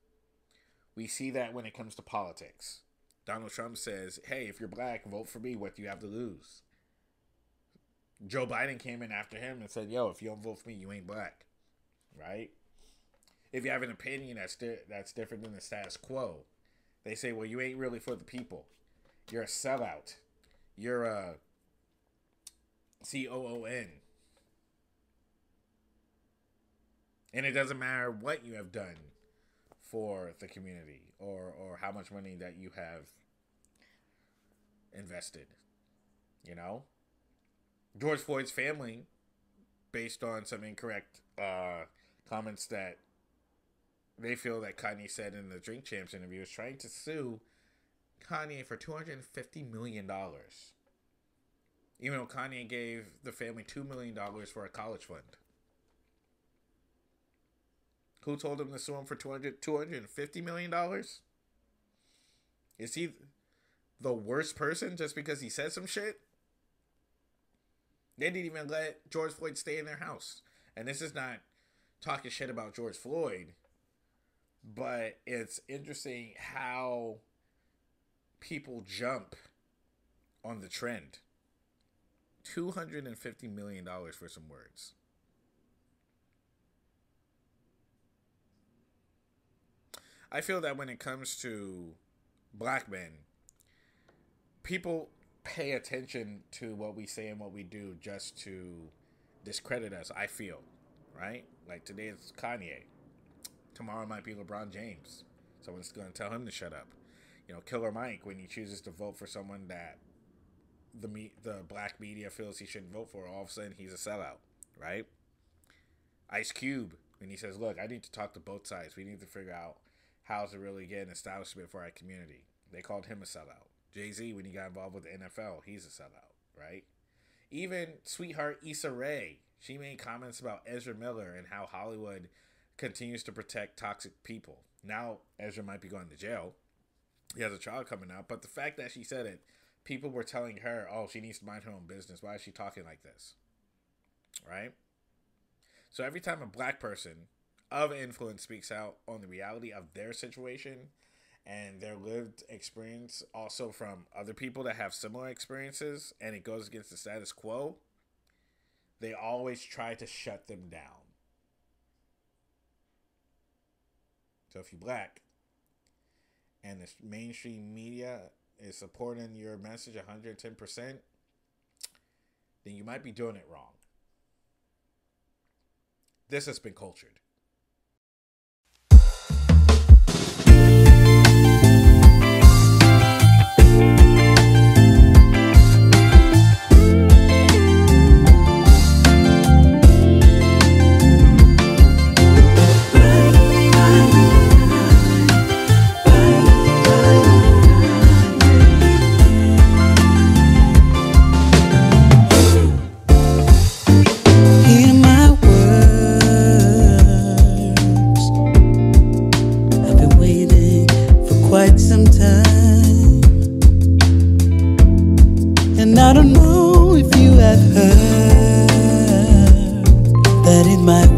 We see that when it comes to politics. Donald Trump says, hey, if you're black, vote for me. What do you have to lose? Joe Biden came in after him and said, yo, if you don't vote for me, you ain't black. Right? If you have an opinion that's different than the status quo, they say, well, you ain't really for the people. You're a sellout. You're a COON. And it doesn't matter what you have done for the community or how much money that you have invested. You know? George Floyd's family, based on some incorrect comments that they feel that Kanye said in the Drink Champs interview, is trying to sue Kanye for $250 million. Even though Kanye gave the family $2 million for a college fund. Who told him to sue him for $250 million? Is he the worst person just because he said some shit? They didn't even let George Floyd stay in their house. And this is not talking shit about George Floyd, but it's interesting how people jump on the trend. $250 million for some words. I feel that when it comes to black men, people pay attention to what we say and what we do just to discredit us, I feel, right? Like today it's Kanye. Tomorrow it might be LeBron James. Someone's going to tell him to shut up. You know, Killer Mike, when he chooses to vote for someone that the black media feels he shouldn't vote for, all of a sudden he's a sellout, right? Ice Cube, when he says, look, I need to talk to both sides. We need to figure out how to really get an establishment for our community. They called him a sellout. Jay-Z, when he got involved with the NFL, he's a sellout, right? Even sweetheart Issa Rae, she made comments about Ezra Miller and how Hollywood continues to protect toxic people. Now Ezra might be going to jail. He has a trial coming out. But the fact that she said it, people were telling her, oh, she needs to mind her own business. Why is she talking like this? Right? So every time a black person of influence speaks out on the reality of their situation and their lived experience, also from other people that have similar experiences, and it goes against the status quo, they always try to shut them down. So if you're black and the mainstream media is supporting your message 110%, then you might be doing it wrong. This has been Kultur'd. I don't know if you have heard that in my